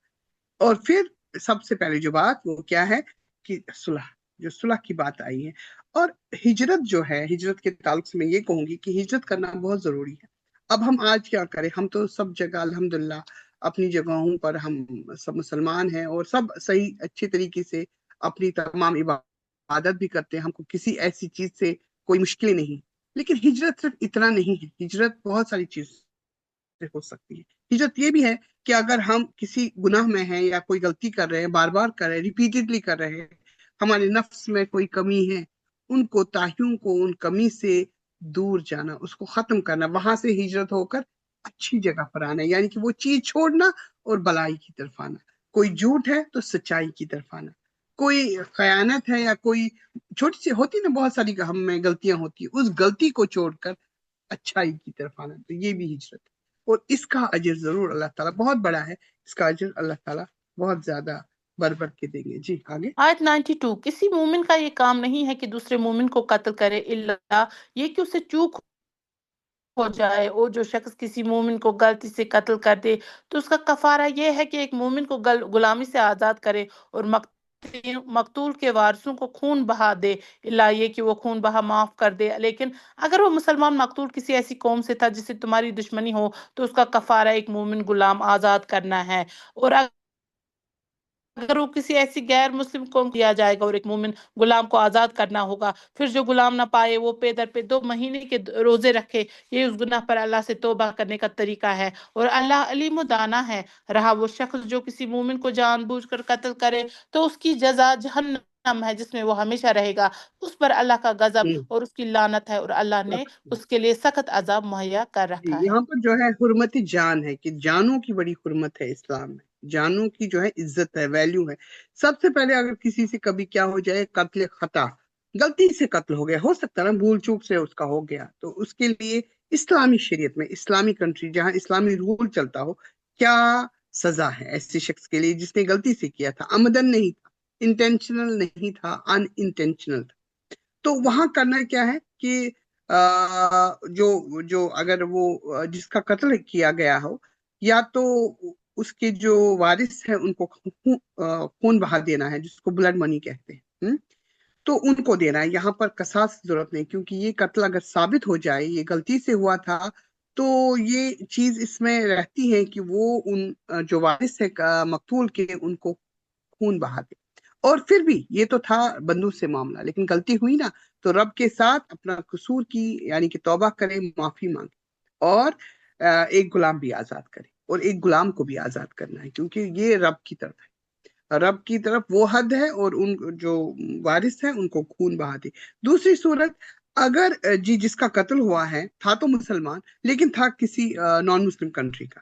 اور پھر سب سے پہلے جو بات وہ کیا ہے کہ صلح کی بات آئی ہے. اور ہجرت جو ہے، ہجرت کے تعلق سے میں یہ کہوں گی کہ ہجرت کرنا بہت ضروری ہے. اب ہم آج کیا کریں، ہم تو سب جگہ الحمدللہ اپنی جگہوں پر ہم سب مسلمان ہیں اور سب صحیح اچھے طریقے سے اپنی تمام عبادت بھی کرتے ہیں، ہم کو کسی ایسی چیز سے کوئی مشکل نہیں. لیکن ہجرت صرف اتنا نہیں ہے، ہجرت بہت ساری چیز سے ہو سکتی ہے. ہجرت یہ بھی ہے کہ اگر ہم کسی گناہ میں ہیں یا کوئی غلطی کر رہے ہیں، بار بار کر رہے ہیں، ریپیٹڈلی کر رہے ہیں، ہمارے نفس میں کوئی کمی ہے، ان کوتاہیوں کو، ان کمی سے دور جانا، اس کو ختم کرنا، وہاں سے ہجرت ہو کر اچھی جگہ پر آنا، یعنی کہ وہ چیز چھوڑنا اور بلائی کی طرف آنا. کوئی جھوٹ ہے تو سچائی کی طرف آنا، کوئی خیانت ہے یا کوئی چھوٹی سی ہوتی نا، بہت ساری ہم میں غلطیاں ہوتی ہیں، اس غلطی کو چھوڑ کر اچھائی کی طرف آنا، تو یہ بھی ہجرت ہے. اور اس کا اجر ضرور اللہ تعالیٰ بہت بڑا ہے، اس کا اجر اللہ تعالیٰ بہت زیادہ بڑھ کے دیں گے. جی آگے. آیت 92، کسی مومن کا یہ کام نہیں ہے کہ دوسرے مومن کو قتل کرے، الا یہ کہ اسے چوک ہو جائے. اور جو شخص کسی مومن کو غلطی سے قتل کر دے تو اس کا کفارہ یہ ہے کہ ایک مومن کو غلامی سے آزاد کرے اور مقتول کے وارثوں کو خون بہا دے، الا یہ کہ وہ خون بہا معاف کر دے. لیکن اگر وہ مسلمان مقتول کسی ایسی قوم سے تھا جس سے تمہاری دشمنی ہو تو اس کا کفارہ ایک مومن غلام آزاد کرنا ہے. اور اگر وہ کسی ایسی غیر مسلم قوم دیا جائے گا اور ایک مومن غلام کو آزاد کرنا ہوگا، پھر جو غلام نہ پائے وہ پے در پہ 2 مہینے کے روزے رکھے. یہ اس گناہ پر اللہ سے توبہ کرنے کا طریقہ ہے، اور اللہ علیم و دانا ہے. رہا وہ شخص جو کسی مومن کو جان بوجھ کر قتل کرے تو اس کی جزا جہنم ہے، جس میں وہ ہمیشہ رہے گا. اس پر اللہ کا غضب اور اس کی لعنت ہے، اور اللہ نے اس کے لیے سخت عذاب مہیا کر رکھا ہے. یہاں پر جو ہے حرمت جان ہے کہ جانوں کی بڑی حرمت ہے اسلام میں، جانوں کی جو ہے عزت ہے، ویلیو ہے. سب سے پہلے اگر کسی سے کبھی کیا ہو جائے، قتل خطا، غلطی سے قتل ہو گیا، ہو سکتا ہے نا بھول چوک سے اس کا ہو گیا، تو اس کے لیے اسلامی شریعت میں، اسلامی کنٹری جہاں اسلامی رول چلتا ہو، کیا سزا ہے ایسے شخص کے لیے جس نے غلطی سے کیا تھا، عمدن نہیں تھا، انٹینشنل نہیں تھا، ان انٹینشنل تھا. تو وہاں کرنا کیا ہے کہ جو جو اگر وہ جس کا قتل کیا گیا ہو، یا تو اس کے جو وارث ہیں ان کو خون بہا دینا ہے، جس کو بلڈ منی کہتے ہیں، تو ان کو دینا ہے۔ یہاں پر قصاص کی ضرورت نہیں، کیونکہ یہ قتل اگر ثابت ہو جائے یہ غلطی سے ہوا تھا، تو یہ چیز اس میں رہتی ہے کہ وہ ان جو وارث ہے مقتول کے، ان کو خون بہا دے۔ اور پھر بھی یہ تو تھا بندوق سے معاملہ، لیکن غلطی ہوئی نا، تو رب کے ساتھ اپنا قصور کی یعنی کہ توبہ کرے، معافی مانگے، اور ایک غلام بھی آزاد کرے، اور ایک غلام کو بھی آزاد کرنا ہے، کیونکہ یہ رب کی طرف ہے، رب کی طرف وہ حد ہے، اور ان جو وارث ہیں ان کو خون بہا دے۔ دوسری صورت، اگر جی جس کا قتل ہوا ہے تھا تو مسلمان، لیکن تھا کسی نان مسلم کنٹری کا،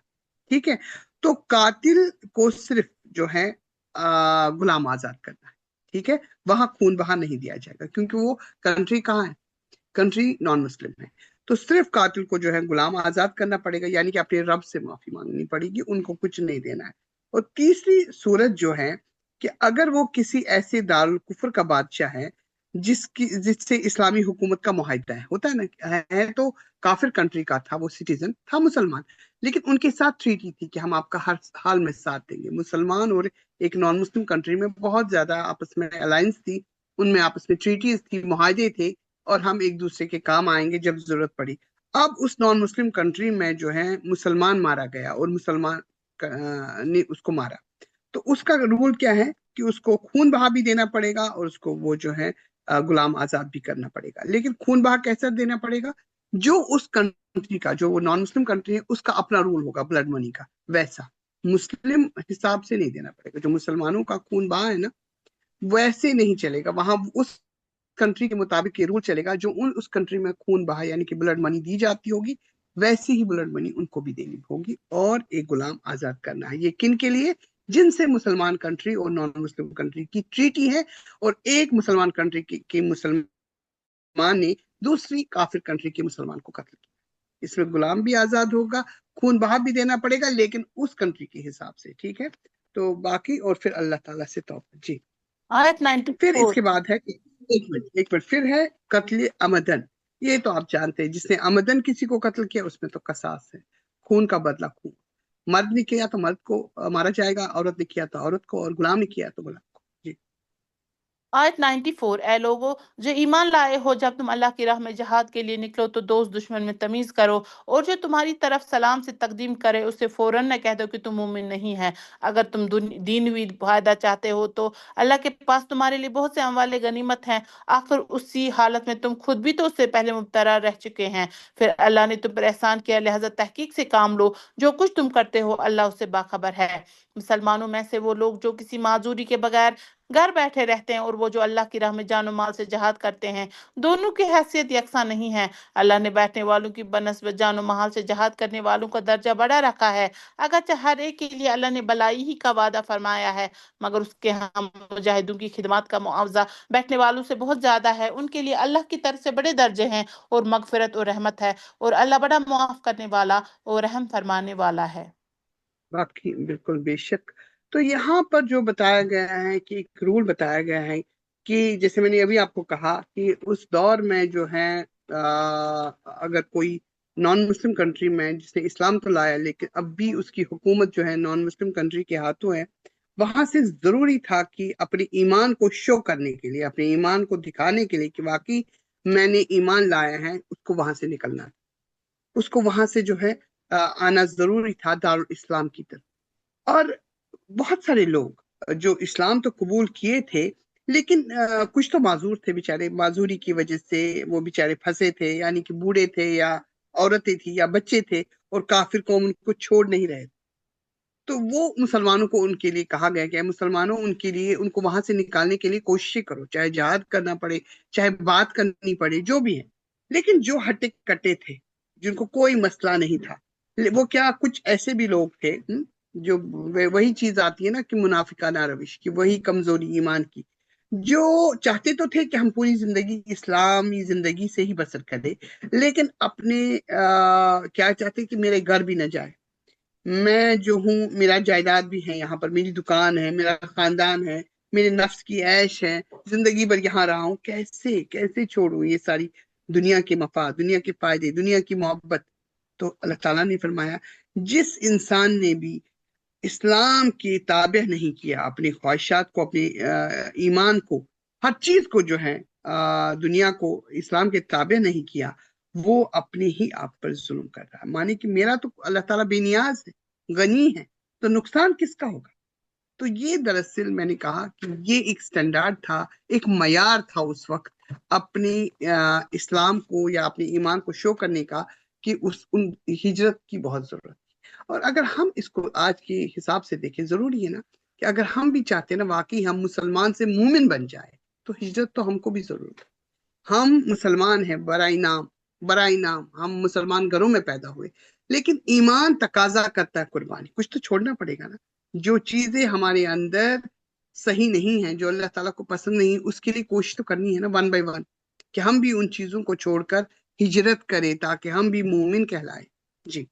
ٹھیک ہے، تو قاتل کو صرف جو ہے غلام آزاد کرنا ہے، ٹھیک ہے، وہاں خون بہا نہیں دیا جائے گا، کیونکہ وہ کنٹری کہاں ہے؟ کنٹری نان مسلم ہے۔ تو صرف قاتل کو جو ہے غلام آزاد کرنا پڑے گا، یعنی کہ اپنے رب سے معافی مانگنی پڑے گی، ان کو کچھ نہیں دینا ہے۔ اور تیسری صورت جو ہے کہ اگر وہ کسی ایسے دارالکفر کا بادشاہ ہے جس سے اسلامی حکومت کا معاہدہ ہے، ہوتا ہے نا، ہے تو کافر کنٹری کا تھا، وہ سٹیزن تھا مسلمان، لیکن ان کے ساتھ ٹریٹی تھی کہ ہم آپ کا ہر حال میں ساتھ دیں گے۔ مسلمان اور ایک نان مسلم کنٹری میں بہت زیادہ آپس میں الائنس تھی، ان میں آپس میں ٹریٹیز تھی، معاہدے تھے، اور ہم ایک دوسرے کے کام آئیں گے جب ضرورت پڑی۔ اب اس نان مسلم کنٹری میں جو ہے مسلمان مارا گیا، اور مسلمان نے اس کو مارا، تو اس کا رول کیا ہے کہ اس کو خون بہا بھی دینا پڑے گا، اور اس کو وہ جو ہے غلام آزاد بھی کرنا پڑے گا۔ لیکن خون بہا کیسا دینا پڑے گا؟ جو اس کنٹری کا، جو وہ نان مسلم کنٹری ہے، اس کا اپنا رول ہوگا بلڈ منی کا، ویسا مسلم حساب سے نہیں دینا پڑے گا۔ جو مسلمانوں کا خون بہا ہے نا، ویسے نہیں چلے گا، وہاں اس کنٹری کے مطابق یہ رول چلے گا، جو اس کنٹری میں خون بہا یعنی کہ بلڈ منی دی جاتی ہوگی، ویسی ہی بلڈ منی ان کو بھی دینی ہوگی، اور ایک غلام آزاد کرنا ہے۔ یہ کن کے لیے؟ جن سے مسلمان کنٹری اور نان مسلم کنٹری کی ٹریٹی ہے، اور ایک مسلمان کنٹری کے مسلمان نے دوسری کافر کنٹری کے مسلمان کو قتل کیا، اس میں غلام بھی آزاد ہوگا، خون بہا بھی دینا پڑے گا، لیکن اس کنٹری کے حساب سے، ٹھیک ہے۔ تو باقی اور پھر اللہ تعالیٰ سے توبہ۔ جی، آیت پھر اس 94۔ کے بعد ہے کہ ایک منٹ پھر ہے قتل عمدن۔ یہ تو آپ جانتے ہیں، جس نے عمدن کسی کو قتل کیا اس میں تو قصاص ہے، خون کا بدلہ خون۔ مرد نے کیا تو مرد کو مارا جائے گا، عورت نے کیا تو عورت کو، اور غلام نے کیا تو غلام کو۔ جی، آیت 94۔ اے لوگو جو ایمان لائے ہو، جب تم اللہ کی راہ میں جہاد کے لیے نکلو تو دوست دشمن میں تمیز کرو، اور جو تمہاری طرف سلام سے تقدیم کرے اسے فوراً نہ کہہ دو کہ تم مومن نہیں ہے۔ اگر تم دینوی فائدہ چاہتے ہو تو اللہ کے پاس تمہارے لیے بہت سے اموال غنیمت ہیں، آخر اسی حالت میں تم خود بھی تو اس سے پہلے مبتلا رہ چکے ہیں۔ پھر اللہ نے تم پر احسان کیا، لہذا تحقیق سے کام لو، جو کچھ تم کرتے ہو اللہ اس سے باخبر ہے۔ مسلمانوں میں سے وہ لوگ جو کسی معذوری کے بغیر گھر بیٹھے رہتے ہیں، اور وہ جو اللہ کی راہ میں جان و مال سے جہاد کرتے ہیں، دونوں کی حیثیت یکساں نہیں ہے۔ اللہ نے بیٹھنے والوں کی بنسبت جان و مال سے جہاد کرنے والوں کا درجہ بڑا رکھا ہے، اگرچہ ہر ایک کے لیے اللہ نے بلائی ہی کا وعدہ فرمایا ہے، مگر اس کے ہاں مجاہدوں کی خدمات کا معاوضہ بیٹھنے والوں سے بہت زیادہ ہے۔ ان کے لیے اللہ کی طرف سے بڑے درجے ہیں، اور مغفرت اور رحمت ہے، اور اللہ بڑا معاف کرنے والا اور رحم فرمانے والا ہے۔ باقی بالکل بے شک۔ تو یہاں پر جو بتایا گیا ہے کہ ایک رول بتایا گیا ہے کہ جیسے میں نے ابھی آپ کو کہا کہ اس دور میں جو ہے اگر کوئی نان مسلم کنٹری میں جس نے اسلام تو لایا، لیکن اب بھی اس کی حکومت جو ہے نان مسلم کنٹری کے ہاتھوں ہے، وہاں سے ضروری تھا کہ اپنے ایمان کو شو کرنے کے لیے، اپنے ایمان کو دکھانے کے لیے کہ واقعی میں نے ایمان لایا ہے، اس کو وہاں سے نکلنا، اس کو وہاں سے جو ہے آنا ضروری تھا دارالاسلام کی طرف۔ اور بہت سارے لوگ جو اسلام تو قبول کیے تھے، لیکن کچھ تو معذور تھے بیچارے، معذوری کی وجہ سے وہ بیچارے پھنسے تھے، یعنی کہ بوڑھے تھے یا عورتیں تھیں یا بچے تھے، اور کافر قوم ان کو چھوڑ نہیں رہے۔ تو وہ مسلمانوں کو ان کے لیے کہا گیا کہ اے مسلمانوں، ان کے لیے ان کو وہاں سے نکالنے کے لیے کوششیں کرو، چاہے جہاد کرنا پڑے، چاہے بات کرنی پڑے، جو بھی ہے۔ لیکن جو ہٹے کٹے تھے، جن کو کوئی مسئلہ نہیں تھا، وہ کیا کچھ ایسے بھی لوگ تھے جو وہی چیز آتی ہے نا کہ منافقانہ روش کی، وہی کمزوری ایمان کی، جو چاہتے تو تھے کہ ہم پوری زندگی اسلامی زندگی سے ہی بسر کریں، لیکن اپنے کیا چاہتے کہ میرے گھر بھی نہ جائے، میں جو ہوں میرا جائیداد بھی ہے، یہاں پر میری دکان ہے، میرا خاندان ہے، میرے نفس کی عیش ہے، زندگی بھر یہاں رہا ہوں، کیسے کیسے چھوڑوں یہ ساری دنیا کے مفاد، دنیا کے فائدے، دنیا کی محبت. تو اللہ تعالیٰ نے فرمایا جس انسان نے بھی اسلام کی تابع نہیں کیا، اپنی خواہشات کو، اپنے ایمان کو، ہر چیز کو جو ہے دنیا کو اسلام کے تابع نہیں کیا، وہ اپنے ہی آپ پر ظلم کر رہا ہے. مانی کہ میرا تو اللہ تعالیٰ بے نیاز ہے، غنی ہے، تو نقصان کس کا ہوگا؟ تو یہ دراصل میں نے کہا کہ یہ ایک سٹینڈرڈ تھا، ایک معیار تھا اس وقت اپنی اسلام کو یا اپنے ایمان کو شو کرنے کا، کہ ان ہجرت کی بہت ضرورت. اور اگر ہم اس کو آج کے حساب سے دیکھیں، ضروری ہے نا کہ اگر ہم بھی چاہتے ہیں نا واقعی ہم مسلمان سے مومن بن جائے، تو ہجرت تو ہم کو بھی ضرورت ہے. ہم مسلمان ہیں برائے نام، برائے نام ہم مسلمان گھروں میں پیدا ہوئے، لیکن ایمان تقاضا کرتا ہے قربانی، کچھ تو چھوڑنا پڑے گا نا. جو چیزیں ہمارے اندر صحیح نہیں ہیں، جو اللہ تعالیٰ کو پسند نہیں، اس کے لیے کوشش تو کرنی ہے نا، ون بائی ون، کہ ہم بھی ان چیزوں کو چھوڑ کر ہجرت کریں تاکہ ہم بھی مومن کہلائیں. جی.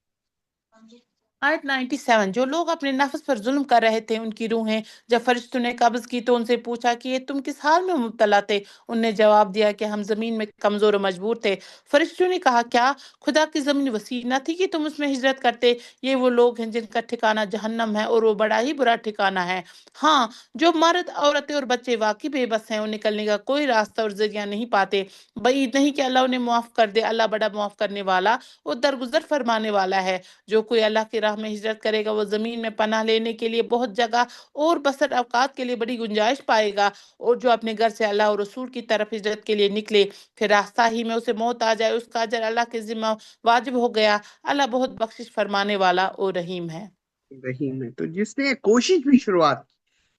آیت 97، جو لوگ اپنے نفس پر ظلم کر رہے تھے ان کی روحیں جب فرشتوں نے قبض کی تو ان سے پوچھا کہ یہ تم کس حال میں مبتلا تھے؟ ان نے جواب دیا کہ ہم زمین میں کمزور و مجبور تھے. فرشتوں نے کہا کیا خدا کی زمین وسیع نہ تھی کہ تم اس میں ہجرت کرتے؟ یہ وہ لوگ ہیں جن کا ٹھکانہ جہنم ہے اور وہ بڑا ہی برا ٹھکانہ ہے. ہاں، جو مرد، عورتیں اور بچے واقعی بے بس ہیں، وہ نکلنے کا کوئی راستہ اور ذریعہ نہیں پاتے. بعید نہیں کہ اللہ انہیں معاف کر دے، اللہ بڑا معاف کرنے والا اور درگزر فرمانے والا ہے. جو کوئی اللہ کی راہ میں ہجرت کرے گا وہ زمین میں پناہ لینے کے لیے بہت جگہ اور بسر اوقات کے لیے بڑی گنجائش پائے گا. اور جو اپنے گھر سے اللہ اور رسول کی طرف ہجرت کے لیے نکلے، پھر راستہ ہی میں اسے موت آ جائے، اس کا اجر اللہ کے ذمہ واجب ہو گیا. اللہ بہت بخشش فرمانے والا اور رحیم ہے. رحیم ہے. تو جس نے کوشش بھی شروعات کی،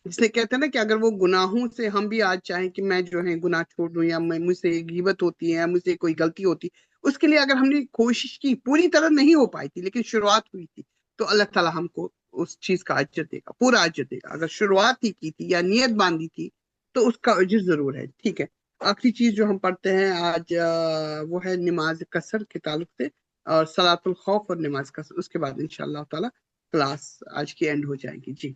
جس نے کہتے ہیں نا کہ اگر وہ گناہوں سے ہم بھی آج چاہیں کہ میں جو ہے گناہ چھوڑ دوں، یا مجھ سے غیبت ہوتی ہے یا مجھ سے کوئی غلطی ہوتی، اس کے لیے اگر ہم نے کوشش کی، پوری طرح نہیں ہو پائی تھی لیکن شروعات ہوئی تھی، تو اللہ تعالیٰ ہم کو اس چیز کا اجر دے گا، پورا اجر دے گا. اگر شروعات ہی کی تھی یا نیت باندھی تھی تو اس کا اجر ضرور ہے. ٹھیک ہے. آخری چیز جو ہم پڑھتے ہیں آج وہ ہے نماز قصر کے تعلق سے، اور صلاۃ الخوف اور نماز قصر. اس کے بعد انشاءاللہ تعالیٰ کلاس آج کی اینڈ ہو جائے گی. جی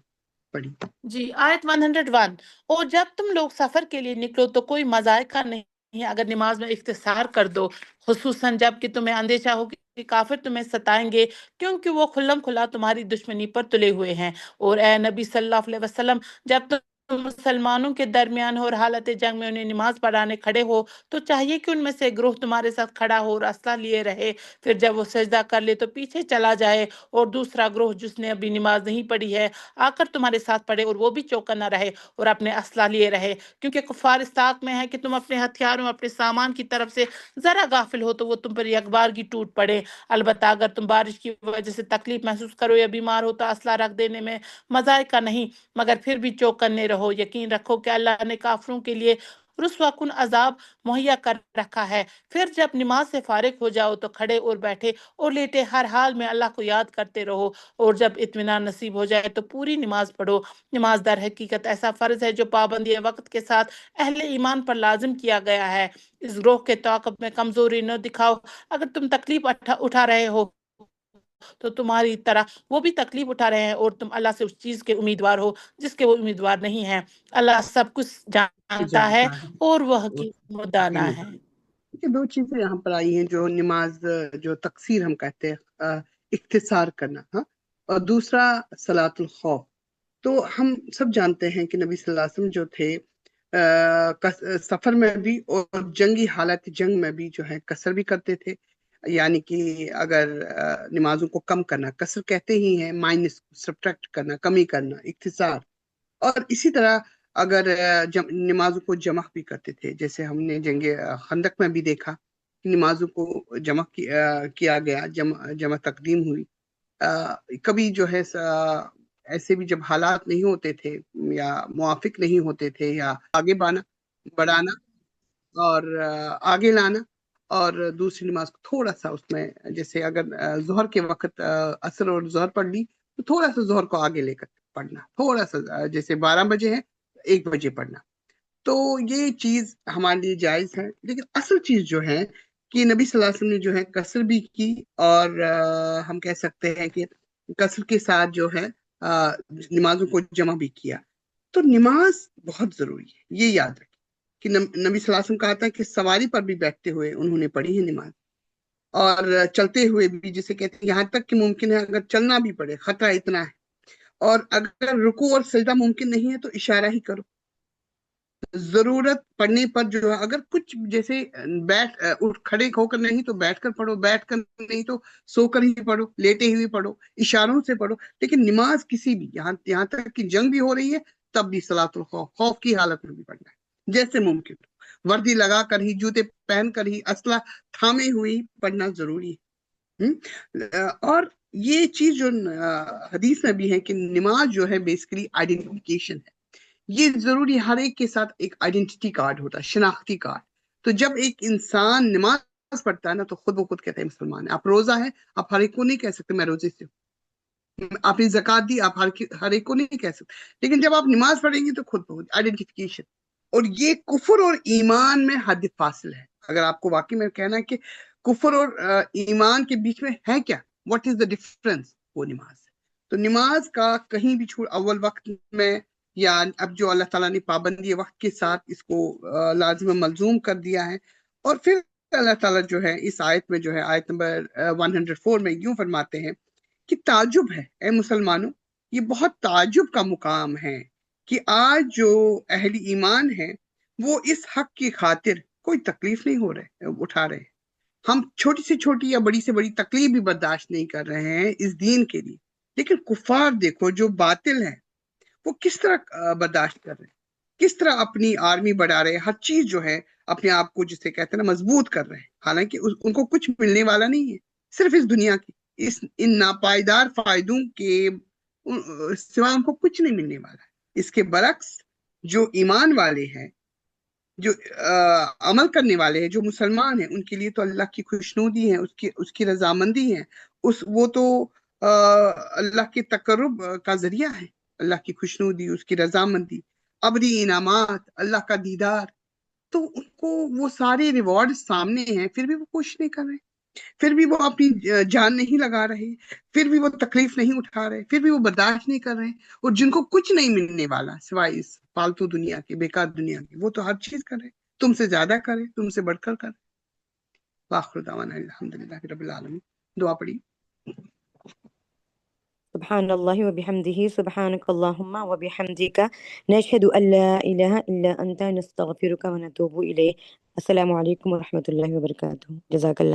پڑھی. جی، آیت 101، اور جب تم لوگ سفر کے لیے نکلو تو کوئی مذائقہ نہیں ہے اگر نماز میں اختصار کر دو، خصوصاً جب کہ تمہیں اندیشہ ہو کہ کافر تمہیں ستائیں گے، کیونکہ وہ کھلم کھلا تمہاری دشمنی پر تلے ہوئے ہیں. اور اے نبی صلی اللہ علیہ وسلم، جب تم مسلمانوں کے درمیان ہو اور حالت جنگ میں انہیں نماز پڑھانے کھڑے ہو تو چاہیے کہ ان میں سے گروہ تمہارے ساتھ کھڑا ہو اور اسلحہ لیے رہے. پھر جب وہ سجدہ کر لے تو پیچھے چلا جائے، اور دوسرا گروہ جس نے ابھی نماز نہیں پڑھی ہے آ کر تمہارے ساتھ پڑھے اور وہ بھی چوکنا رہے اور اپنے اسلحہ لیے رہے. کیونکہ کفار اس طاق میں ہے کہ تم اپنے ہتھیاروں، اپنے سامان کی طرف سے ذرا غافل ہو تو وہ تم پر یکبارگی ٹوٹ پڑے. البتہ اگر تم بارش کی وجہ سے تکلیف محسوس کرو یا بیمار ہو تو اسلحہ رکھ دینے میں مذائقہ نہیں، مگر پھر بھی چوکنے رہو. یقین رکھو کہ اللہ نے کافروں کے لیے رسوا کن عذاب مہیا کر رکھا ہے. پھر جب نماز سے فارغ ہو جاؤ تو کھڑے اور بیٹھے اور لیٹے ہر حال میں اللہ کو یاد کرتے رہو، اور جب اطمینان نصیب ہو جائے تو پوری نماز پڑھو. نماز در حقیقت ایسا فرض ہے جو پابندی وقت کے ساتھ اہل ایمان پر لازم کیا گیا ہے. اس گروہ کے طاقت میں کمزوری نہ دکھاؤ. اگر تم تکلیف اٹھا رہے ہو تو تمہاری طرح وہ بھی تکلیف اٹھا رہے ہیں، اور تم اللہ سے اس چیز کے امیدوار ہو جس کے وہ امیدوار نہیں ہیں. اللہ سب کچھ جانتا ہے جانتا ہے اور وہ اور حکیم دانا حکیم ہے. ہے. یہ دو چیزیں یہاں پر آئی ہیں، جو نماز، جو تقصیر ہم کہتے ہیں، اختصار کرنا، ہاں، اور دوسرا صلاۃ الخوف. تو ہم سب جانتے ہیں کہ نبی صلی اللہ علیہ وسلم جو تھے سفر میں بھی اور جنگی حالت جنگ میں بھی جو ہے قصر بھی کرتے تھے. یعنی کہ اگر نمازوں کو کم کرنا، قصر کہتے ہی ہیں، مائنس، سبٹریکٹ کرنا، کمی کرنا، اختصار. اور اسی طرح اگر نمازوں کو جمع بھی کرتے تھے، جیسے ہم نے جنگ خندق میں بھی دیکھا کہ نمازوں کو جمع کیا گیا، جمع تقدیم ہوئی. کبھی جو ہے ایسے بھی جب حالات نہیں ہوتے تھے یا موافق نہیں ہوتے تھے، یا آگے بڑھانا اور آگے لانا، اور دوسری نماز کو تھوڑا سا اس میں، جیسے اگر ظہر کے وقت عصر اور ظہر پڑھ لی تو تھوڑا سا ظہر کو آگے لے کر پڑھنا، تھوڑا سا، جیسے 12 بجے ہے 1 بجے پڑھنا. تو یہ چیز ہمارے لیے جائز ہے. لیکن اصل چیز جو ہے کہ نبی صلی اللہ علیہ وسلم نے جو ہے قصر بھی کی، اور ہم کہہ سکتے ہیں کہ قصر کے ساتھ جو ہے نمازوں کو جمع بھی کیا. تو نماز بہت ضروری ہے، یہ یاد رکھیں. کہ نبی صلی اللہ علیہ وسلم کہا تھا کہ سواری پر بھی بیٹھتے ہوئے انہوں نے پڑھی ہے نماز، اور چلتے ہوئے بھی، جسے کہتے ہیں یہاں تک کہ ممکن ہے اگر چلنا بھی پڑے، خطرہ اتنا ہے، اور اگر رکوع اور سجدہ ممکن نہیں ہے تو اشارہ ہی کرو، ضرورت پڑنے پر جو ہے اگر کچھ جیسے اٹھ کھڑے ہو کر نہیں تو بیٹھ کر پڑھو، بیٹھ کر نہیں تو سو کر ہی پڑھو، لیٹے ہوئے پڑھو، اشاروں سے پڑھو، لیکن نماز کسی بھی یہاں تک کہ جنگ بھی ہو رہی ہے تب بھی صلاۃ الخوف، خوف کی حالت میں بھی پڑھنا ہے، جیسے ممکن ہو، وردی لگا کر ہی، جوتے پہن کر ہی، اسلحہ تھامے ہوئے ہی پڑھنا ضروری ہے۔ اور یہ چیز جو حدیث میں بھی ہے کہ نماز جو ہے بیسیکلی آئیڈینٹیفیکیشن ہے، یہ ضروری ہر ایک کے ساتھ ایک آئیڈینٹی کارڈ ہوتا ہے، شناختی کارڈ۔ تو جب ایک انسان نماز پڑھتا ہے نا تو خود بخود کہتے ہیں مسلمان ہے۔ آپ روزہ ہے، آپ ہر ایک کو نہیں کہہ سکتے میں روزے سے ہوں، آپ نے زکات دی، آپ ہر ایک کو نہیں کہہ سکتے، لیکن جب آپ نماز پڑھیں گے تو خود بخود آئیڈینٹیفیکیشن۔ اور یہ کفر اور ایمان میں حد فاصل ہے۔ اگر آپ کو واقعی میں کہنا ہے کہ کفر اور ایمان کے بیچ میں ہے کیا، واٹ از دا ڈفرنس، وہ نماز ہے۔ تو نماز کا کہیں بھی چھوڑ اول وقت میں، یا اب جو اللہ تعالیٰ نے پابندی وقت کے ساتھ اس کو لازم ملزوم کر دیا ہے، اور پھر اللہ تعالیٰ جو ہے اس آیت میں جو ہے آیت نمبر 104 میں یوں فرماتے ہیں کہ تعجب ہے اے مسلمانوں، یہ بہت تعجب کا مقام ہے کہ آج جو اہل ایمان ہیں وہ اس حق کی خاطر کوئی تکلیف نہیں اٹھا رہے، ہم چھوٹی سے چھوٹی یا بڑی سے بڑی تکلیف بھی برداشت نہیں کر رہے ہیں اس دین کے لیے، لیکن کفار دیکھو جو باطل ہیں وہ کس طرح برداشت کر رہے ہیں، کس طرح اپنی آرمی بڑھا رہے ہیں، ہر چیز جو ہے اپنے آپ کو جسے کہتے ہیں نا مضبوط کر رہے ہیں، حالانکہ ان کو کچھ ملنے والا نہیں ہے، صرف اس دنیا کی ان ناپائیدار فائدوں کے سوا ان کو کچھ نہیں ملنے والا ہے۔ اس کے برعکس جو ایمان والے ہیں، جو عمل کرنے والے ہیں، جو مسلمان ہیں، ان کے لیے تو اللہ کی خوشنودی ہے، اس کی رضامندی ہے، وہ تو اللہ کے تقرب کا ذریعہ ہے، اللہ کی خوشنودی، اس کی رضامندی، ابری انعامات، اللہ کا دیدار، تو ان کو وہ سارے ریوارڈ سامنے ہیں، پھر بھی وہ کوشش نہیں کر رہے، پھر بھی وہ اپنی جان نہیں لگا رہے، پھر بھی وہ تکلیف نہیں اٹھا رہے، پھر بھی وہ برداشت نہیں کر رہے، اور جن کو کچھ نہیں ملنے والا سوائے اس فالتو دنیا کے، بیکار دنیا کے، وہ تو ہر چیز کرے، تم سے زیادہ کرے، تم سے بڑھ کر کرے۔ واخر دعوانا الحمدللہ رب العالمین۔ دعا پڑھی۔ سبحان الله وبحمده سبحانك اللهم وبحمدك نشهد أن لا إله إلا أنت نستغفرك ونتوب إليه. السلام عليكم ورحمة الله وبركاته. جزاك الله